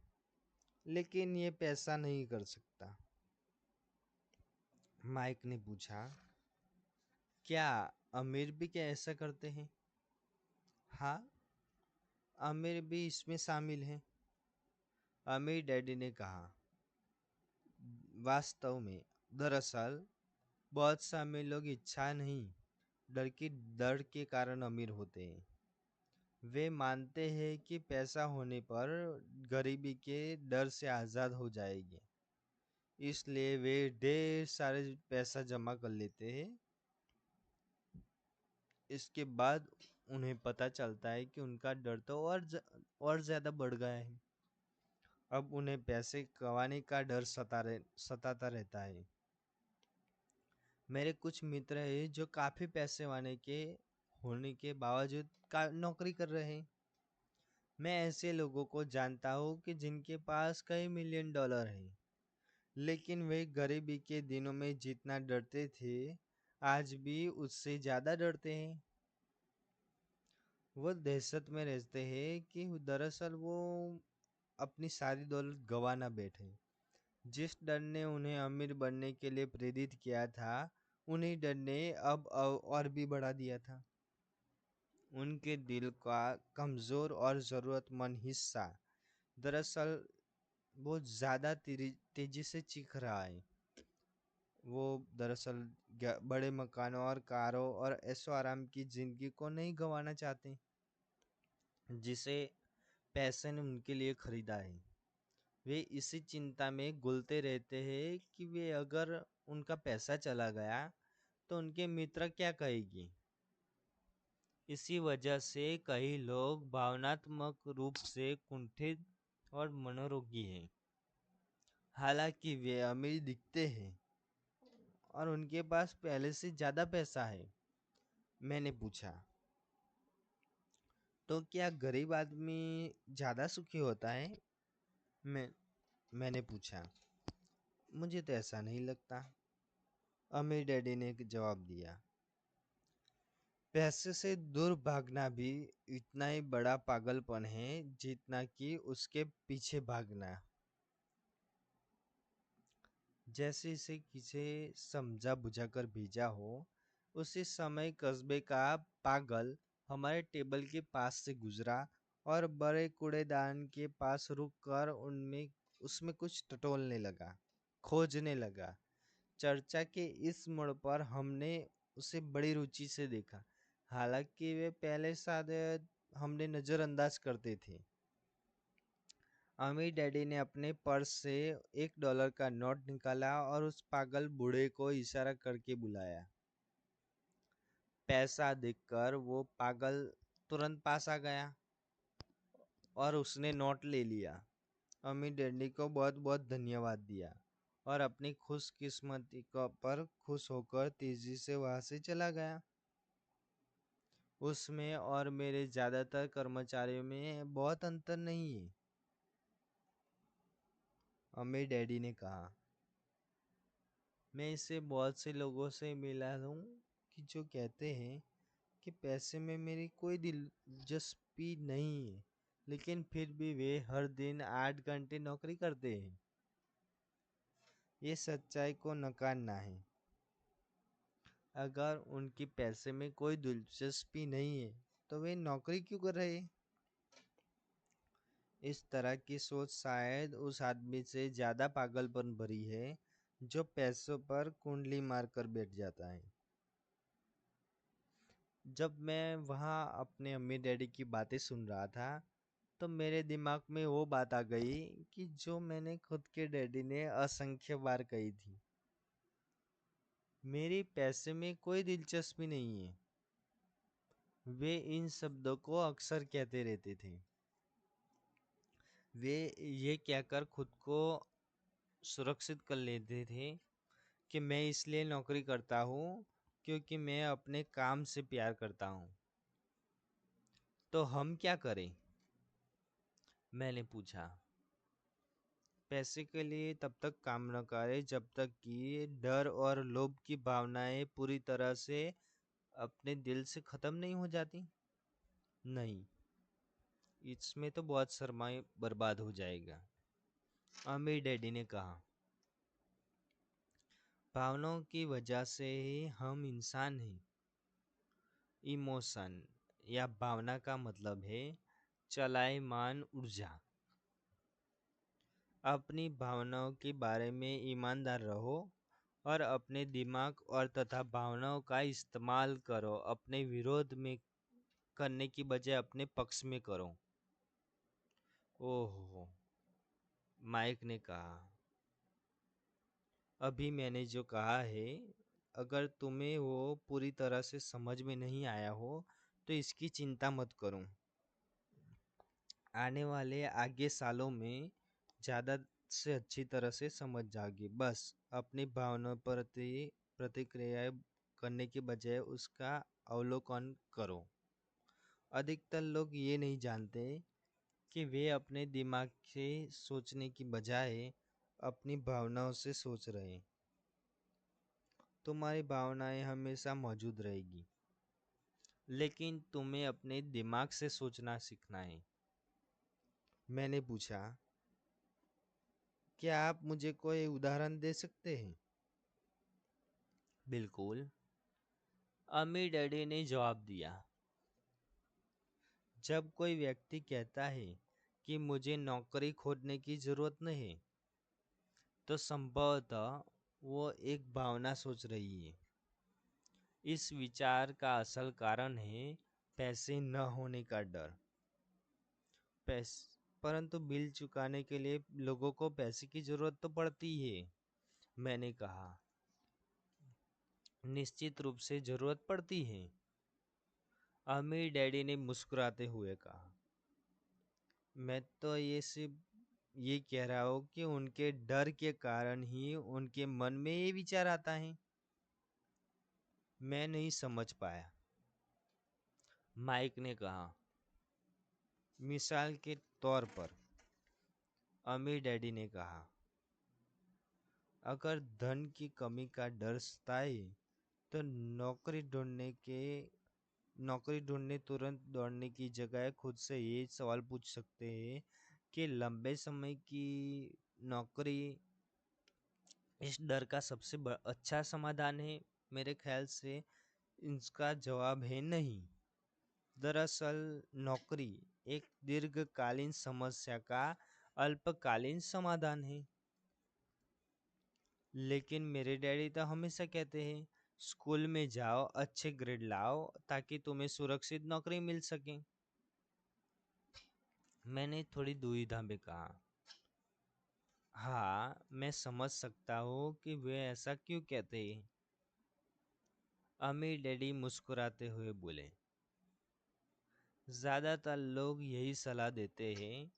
लेकिन ये पैसा नहीं कर सकता। माइक ने पूछा, क्या अमीर भी क्या ऐसा करते हैं? हाँ, अमीर भी इसमें शामिल हैं, अमीर डैडी ने कहा। वास्तव में, दरअसल बहुत से अमीर लोग इच्छा नहीं, डर के कारण अमीर होते हैं। वे मानते हैं कि पैसा होने पर गरीबी के डर से आज़ाद हो जाएंगे, इसलिए वे ढेर सारे पैसा जमा कर लेते हैं। इसके बाद उन्हें पता चलता है कि उनका डर तो और ज़्यादा बढ़ गया है। अब उन्हें पैसे कमाने का डर सताता रहता है। मेरे कुछ मित्र हैं जो काफ़ी पैसे वाले के होने के बावजूद नौकरी कर रहे हैं। मैं ऐसे लोगों को जानता हूँ कि जिनके पास कई मिलियन डॉलर हैं, लेकिन वे गरीबी के दिनों में जितना डरते थे, आज भी उससे ज़्यादा डरते हैं। वो दहशत में रहते हैं कि दरअसल वो अपनी सारी दौलत गंवा ना बैठे। जिस डर ने उन्हें अमीर बनने के लिए प्रेरित किया था, उन्हीं डर ने अब और भी बढ़ा दिया था। उनके दिल का कमज़ोर और ज़रूरतमंद हिस्सा दरअसल बहुत ज़्यादा तेजी से चीख रहा है। वो दरअसल बड़े मकानों और कारों और ऐशो आराम की ज़िंदगी को नहीं गंवाना चाहते जिसे पैसे ने उनके लिए खरीदा है। वे इसी चिंता में घुलते रहते हैं कि वे अगर उनका पैसा चला गया तो उनके मित्र क्या कहेगी। इसी वजह से कई लोग भावनात्मक रूप से कुंठित और मनोरोगी हैं, हालांकि वे अमीर दिखते हैं और उनके पास पहले से ज़्यादा पैसा है। मैंने पूछा, तो क्या गरीब आदमी ज़्यादा सुखी होता है? मैं मैंने पूछा। मुझे तो ऐसा नहीं लगता, अमीर डैडी ने जवाब दिया। पैसे से दूर भागना भी इतना ही बड़ा पागलपन है जितना कि उसके पीछे भागना। जैसे इसे किसी समझा बुझाकर भेजा हो। उसी समय कस्बे का पागल हमारे टेबल के पास से गुजरा और बड़े कूड़ेदान के पास रुककर उनमें उसमें कुछ टटोलने लगा, खोजने लगा। चर्चा के इस मोड़ पर हमने उसे बड़ी रुचि से देखा, हालांकि वे पहले शायद हमने नज़रअंदाज करते थे। अमीर डैडी ने अपने पर्स से $1 का नोट निकाला और उस पागल बूढ़े को इशारा करके बुलाया। पैसा देखकर वो पागल तुरंत पास आ गया और उसने नोट ले लिया। अमीर डैडी को बहुत बहुत धन्यवाद दिया और अपनी खुशकिस्मती पर खुश होकर तेजी से वहां से चला गया। उसमें और मेरे ज्यादातर कर्मचारियों में बहुत अंतर नहीं है, अमीर डैडी ने कहा। मैं इससे बहुत से लोगों से मिला हूँ कि जो कहते हैं कि पैसे में मेरी कोई दिलचस्पी नहीं है, लेकिन फिर भी वे हर दिन 8 घंटे नौकरी करते हैं। ये सच्चाई को नकारना है। अगर उनकी पैसे में कोई दिलचस्पी नहीं है तो वे नौकरी क्यों कर रहे हैं? इस तरह की सोच शायद उस आदमी से ज्यादा पागलपन भरी है जो पैसों पर कुंडली मारकर बैठ जाता है। जब मैं वहाँ अपने अम्मी डैडी की बातें सुन रहा था तो मेरे दिमाग में वो बात आ गई कि जो मैंने खुद के डैडी ने असंख्य बार कही थी, मेरी पैसे में कोई दिलचस्पी नहीं है। वे इन शब्दों को अक्सर कहते रहते थे। वे ये कहकर खुद को सुरक्षित कर लेते थे कि मैं इसलिए नौकरी करता हूँ क्योंकि मैं अपने काम से प्यार करता हूँ। तो हम क्या करें? मैंने पूछा। पैसे के लिए तब तक काम न करे जब तक कि डर और लोभ की भावनाएं पूरी तरह से अपने दिल से खत्म नहीं हो जाती। नहीं, इसमें तो बहुत सरमाए बर्बाद हो जाएगा। अमीर डैडी ने कहा, भावनाओं की वजह से ही हम इंसान हैं। इमोशन या भावना का मतलब है चलायमान ऊर्जा। अपनी भावनाओं के बारे में ईमानदार रहो और अपने दिमाग और तथा भावनाओं का इस्तेमाल करो, अपने विरोध में करने की बजाय अपने पक्ष में करो। ओहो, माइक ने कहा, अभी मैंने जो कहा है, अगर तुम्हें वो पूरी तरह से समझ में नहीं आया हो तो इसकी चिंता मत करो। आने वाले आगे सालों में ज़्यादा से अच्छी तरह से समझ जाओगी। बस अपनी भावनाओं पर प्रतिक्रिया करने के बजाय उसका अवलोकन करो। अधिकतर लोग ये नहीं जानते कि वे अपने दिमाग से सोचने की बजाय अपनी भावनाओं से सोच रहे हैं। तुम्हारी भावनाएं हमेशा मौजूद रहेगी, लेकिन तुम्हें अपने दिमाग से सोचना सीखना है। मैंने पूछा, क्या आप मुझे कोई उदाहरण दे सकते हैं? बिल्कुल, अम्मी डैडी ने जवाब दिया। जब कोई व्यक्ति कहता है कि मुझे नौकरी खोजने की जरूरत नहीं, तो संभवतः वो एक भावना सोच रही है। इस विचार का असल कारण है पैसे न होने का डर। परंतु बिल चुकाने के लिए लोगों को पैसे की जरूरत तो पड़ती है। मैंने कहा, निश्चित रूप से जरूरत पड़ती है। अमीर डैडी ने मुस्कुराते हुए कहा, मैं तो ये सिर्फ ये कह रहा हूँ कि उनके डर के कारण ही उनके मन में ये विचार आता है। मैं नहीं समझ पाया, माइक ने कहा। मिसाल के तौर पर, अमीर डैडी ने कहा, अगर धन की कमी का डर सताए तो नौकरी ढूंढने तुरंत दौड़ने की जगह खुद से ये सवाल पूछ सकते हैं कि लंबे समय की नौकरी इस डर का सबसे अच्छा समाधान है। मेरे ख्याल से इसका जवाब है नहीं। दरअसल नौकरी एक दीर्घकालीन समस्या का अल्पकालीन समाधान है। लेकिन मेरे डैडी तो हमेशा कहते हैं, स्कूल में जाओ, अच्छे ग्रेड लाओ ताकि तुम्हें सुरक्षित नौकरी मिल सके। मैंने थोड़ी दुविधा में कहा, हाँ, मैं समझ सकता हूँ कि वे ऐसा क्यों कहते हैं। अमीर डैडी मुस्कुराते हुए बोले, ज़्यादातर लोग यही सलाह देते हैं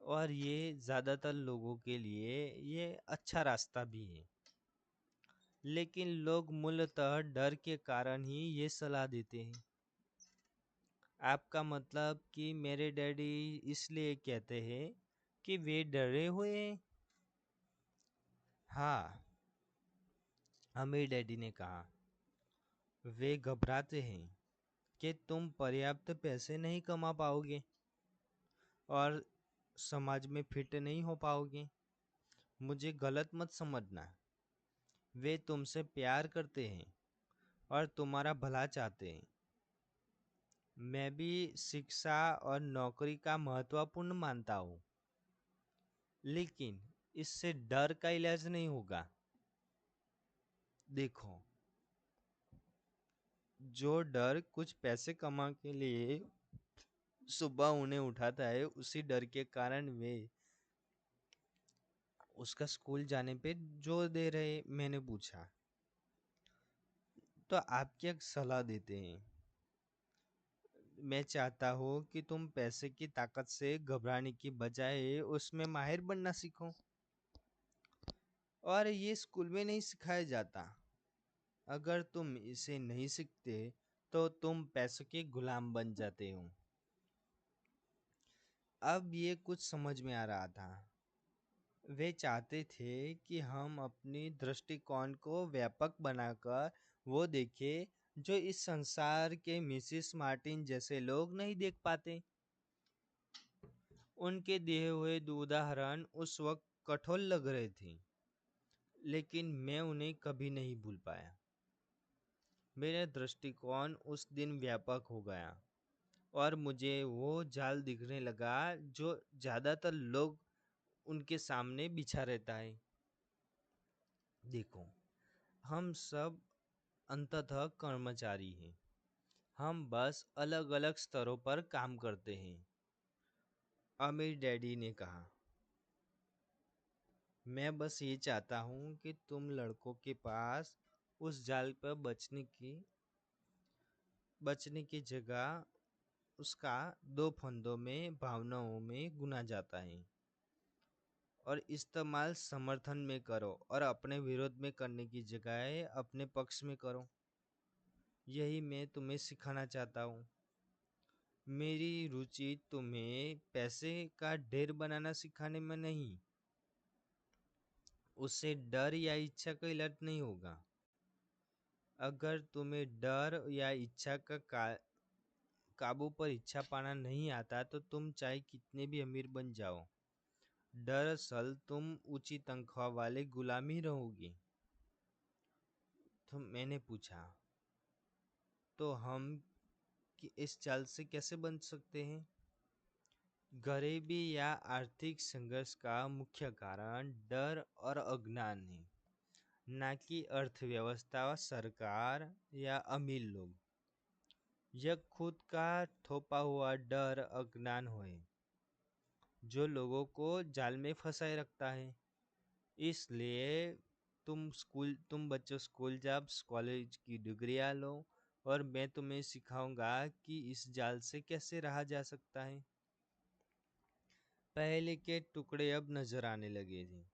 और ये ज़्यादातर लोगों के लिए ये अच्छा रास्ता भी है। लेकिन लोग मूलतः डर के कारण ही ये सलाह देते हैं। आपका मतलब कि मेरे डैडी इसलिए कहते हैं कि वे डरे हुए हैं? हाँ, अमीर डैडी ने कहा, वे घबराते हैं कि तुम पर्याप्त पैसे नहीं कमा पाओगे और समाज में फिट नहीं हो पाओगे। मुझे गलत मत समझना, वे तुमसे प्यार करते हैं और तुम्हारा भला चाहते हैं। मैं भी शिक्षा और नौकरी का महत्वपूर्ण मानता हूँ, लेकिन इससे डर का इलाज नहीं होगा। देखो, जो डर कुछ पैसे कमा के लिए सुबह उन्हें उठाता है, उसी डर के कारण वे उसका स्कूल जाने पे जोर दे रहे। मैंने पूछा, तो आप क्या सलाह देते हैं? मैं चाहता हूँ कि तुम पैसे की ताकत से घबराने की बजाय उसमें माहिर बनना सीखो। और ये स्कूल में नहीं सिखाया जाता। अगर तुम इसे नहीं सीखते तो तुम पैसों के गुलाम बन जाते हो। अब ये कुछ समझ में आ रहा था। वे चाहते थे कि हम अपनी दृष्टिकोण को व्यापक बनाकर वो देखें जो इस संसार के मिसिस मार्टिन जैसे लोग नहीं देख पाते। उनके दिए हुए उदाहरण उस वक्त कठोर लग रहे थे, लेकिन मैं उन्हें कभी नहीं भूल पाया। मेरा दृष्टिकोण उस दिन व्यापक हो गया और मुझे वो जाल दिखने लगा जो ज्यादातर लोग उनके सामने बिछा रहता है। देखो, हम सब अंततः कर्मचारी हैं। हम बस अलग अलग स्तरों पर काम करते हैं। अमीर डैडी ने कहा, मैं बस ये चाहता हूँ कि तुम लड़कों के पास उस जाल पर बचने की जगह उसका दो फंदों में भावनाओं में गुना जाता है और इस्तेमाल समर्थन में करो और अपने विरोध में करने की जगह अपने पक्ष में करो। यही मैं तुम्हें सिखाना चाहता हूँ। मेरी रुचि तुम्हें पैसे का ढेर बनाना सिखाने में नहीं। उससे डर या इच्छा का इलाज नहीं होगा। अगर तुम्हें डर या इच्छा काबू पर इच्छा पाना नहीं आता तो तुम चाहे कितने भी अमीर बन जाओ, दरअसल तुम ऊंची तनख्वाह वाले गुलाम ही रहोगे। तो मैंने पूछा, तो हम इस चाल से कैसे बन सकते हैं? गरीबी या आर्थिक संघर्ष का मुख्य कारण डर और अज्ञान है, ना कि अर्थव्यवस्था, सरकार या अमीर लोग। यह खुद का थोपा हुआ डर अज्ञान है जो लोगों को जाल में फंसाए रखता है। इसलिए तुम बच्चों स्कूल जाओ, कॉलेज की डिग्रियां लो और मैं तुम्हें सिखाऊंगा कि इस जाल से कैसे रहा जा सकता है। पहले के टुकड़े अब नजर आने लगे थे।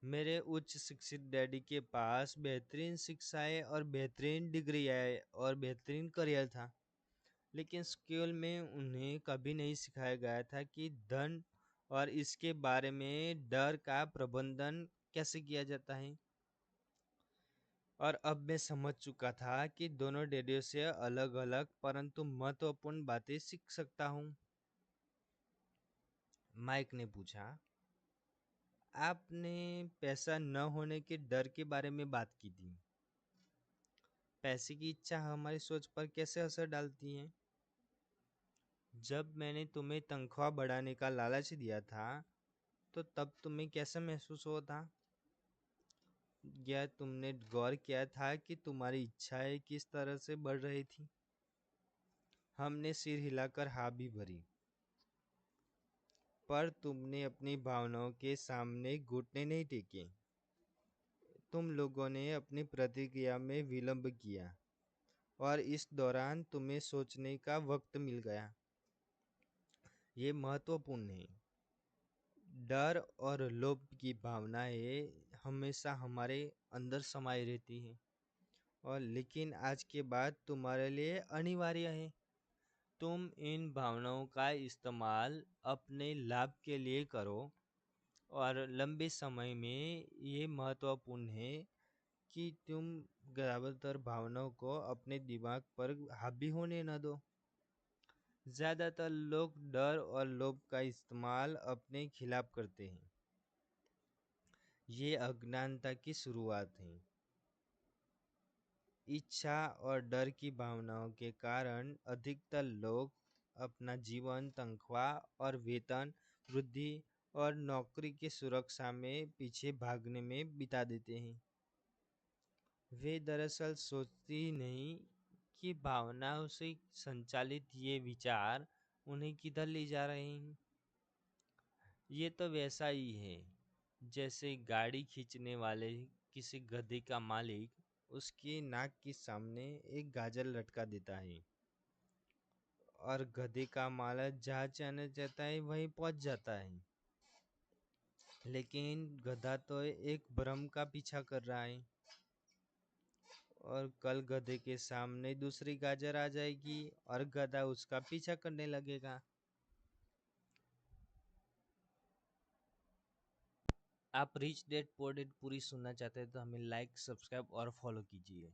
मेरे उच्च शिक्षित डैडी के पास बेहतरीन शिक्षाएं और बेहतरीन डिग्रियां और बेहतरीन करियर था, लेकिन स्कूल में उन्हें कभी नहीं सिखाया गया था कि धन और इसके बारे में डर का प्रबंधन कैसे किया जाता है। और अब मैं समझ चुका था कि दोनों डैडियों से अलग अलग परंतु महत्वपूर्ण बातें सीख सकता हूँ। माइक ने पूछा, आपने पैसा न होने के डर के बारे में बात की थी। पैसे की इच्छा हमारी सोच पर कैसे असर डालती है? जब मैंने तुम्हें तनख्वाह बढ़ाने का लालच दिया था तो तब तुम्हें कैसा महसूस हुआ था? क्या तुमने गौर किया था कि तुम्हारी इच्छाएं किस तरह से बढ़ रही थी? हमने सिर हिलाकर हाँ भी भरी। पर तुमने अपनी भावनाओं के सामने घुटने नहीं टेके। तुम लोगों ने अपनी प्रतिक्रिया में विलंब किया और इस दौरान तुम्हें सोचने का वक्त मिल गया। ये महत्वपूर्ण है। डर और लोभ की भावनाएं हमेशा हमारे अंदर समाई रहती हैं और लेकिन आज के बाद तुम्हारे लिए अनिवार्य है। तुम इन भावनाओं का इस्तेमाल अपने लाभ के लिए करो और लंबे समय में ये महत्वपूर्ण है कि तुम ज्यादातर भावनाओं को अपने दिमाग पर हावी होने न दो। ज्यादातर लोग डर और लोभ का इस्तेमाल अपने खिलाफ करते हैं। ये अज्ञानता की शुरुआत है। इच्छा और डर की भावनाओं के कारण अधिकतर लोग अपना जीवन तनख्वाह और वेतन वृद्धि और नौकरी की सुरक्षा में पीछे भागने में बिता देते हैं। वे दरअसल सोचते ही नहीं कि भावनाओं से संचालित ये विचार उन्हें किधर ले जा रहे हैं। ये तो वैसा ही है जैसे गाड़ी खींचने वाले किसी गधे का मालिक उसकी नाक के सामने एक गाजर लटका देता है और गधे का मालिक जहाँ जाना चाहता है वहीं पहुंच जाता है। लेकिन गधा तो एक भ्रम का पीछा कर रहा है और कल गधे के सामने दूसरी गाजर आ जाएगी और गधा उसका पीछा करने लगेगा। आप रिच डैड पुअर डैड पूरी सुनना चाहते हैं तो हमें लाइक, सब्सक्राइब और फॉलो कीजिए।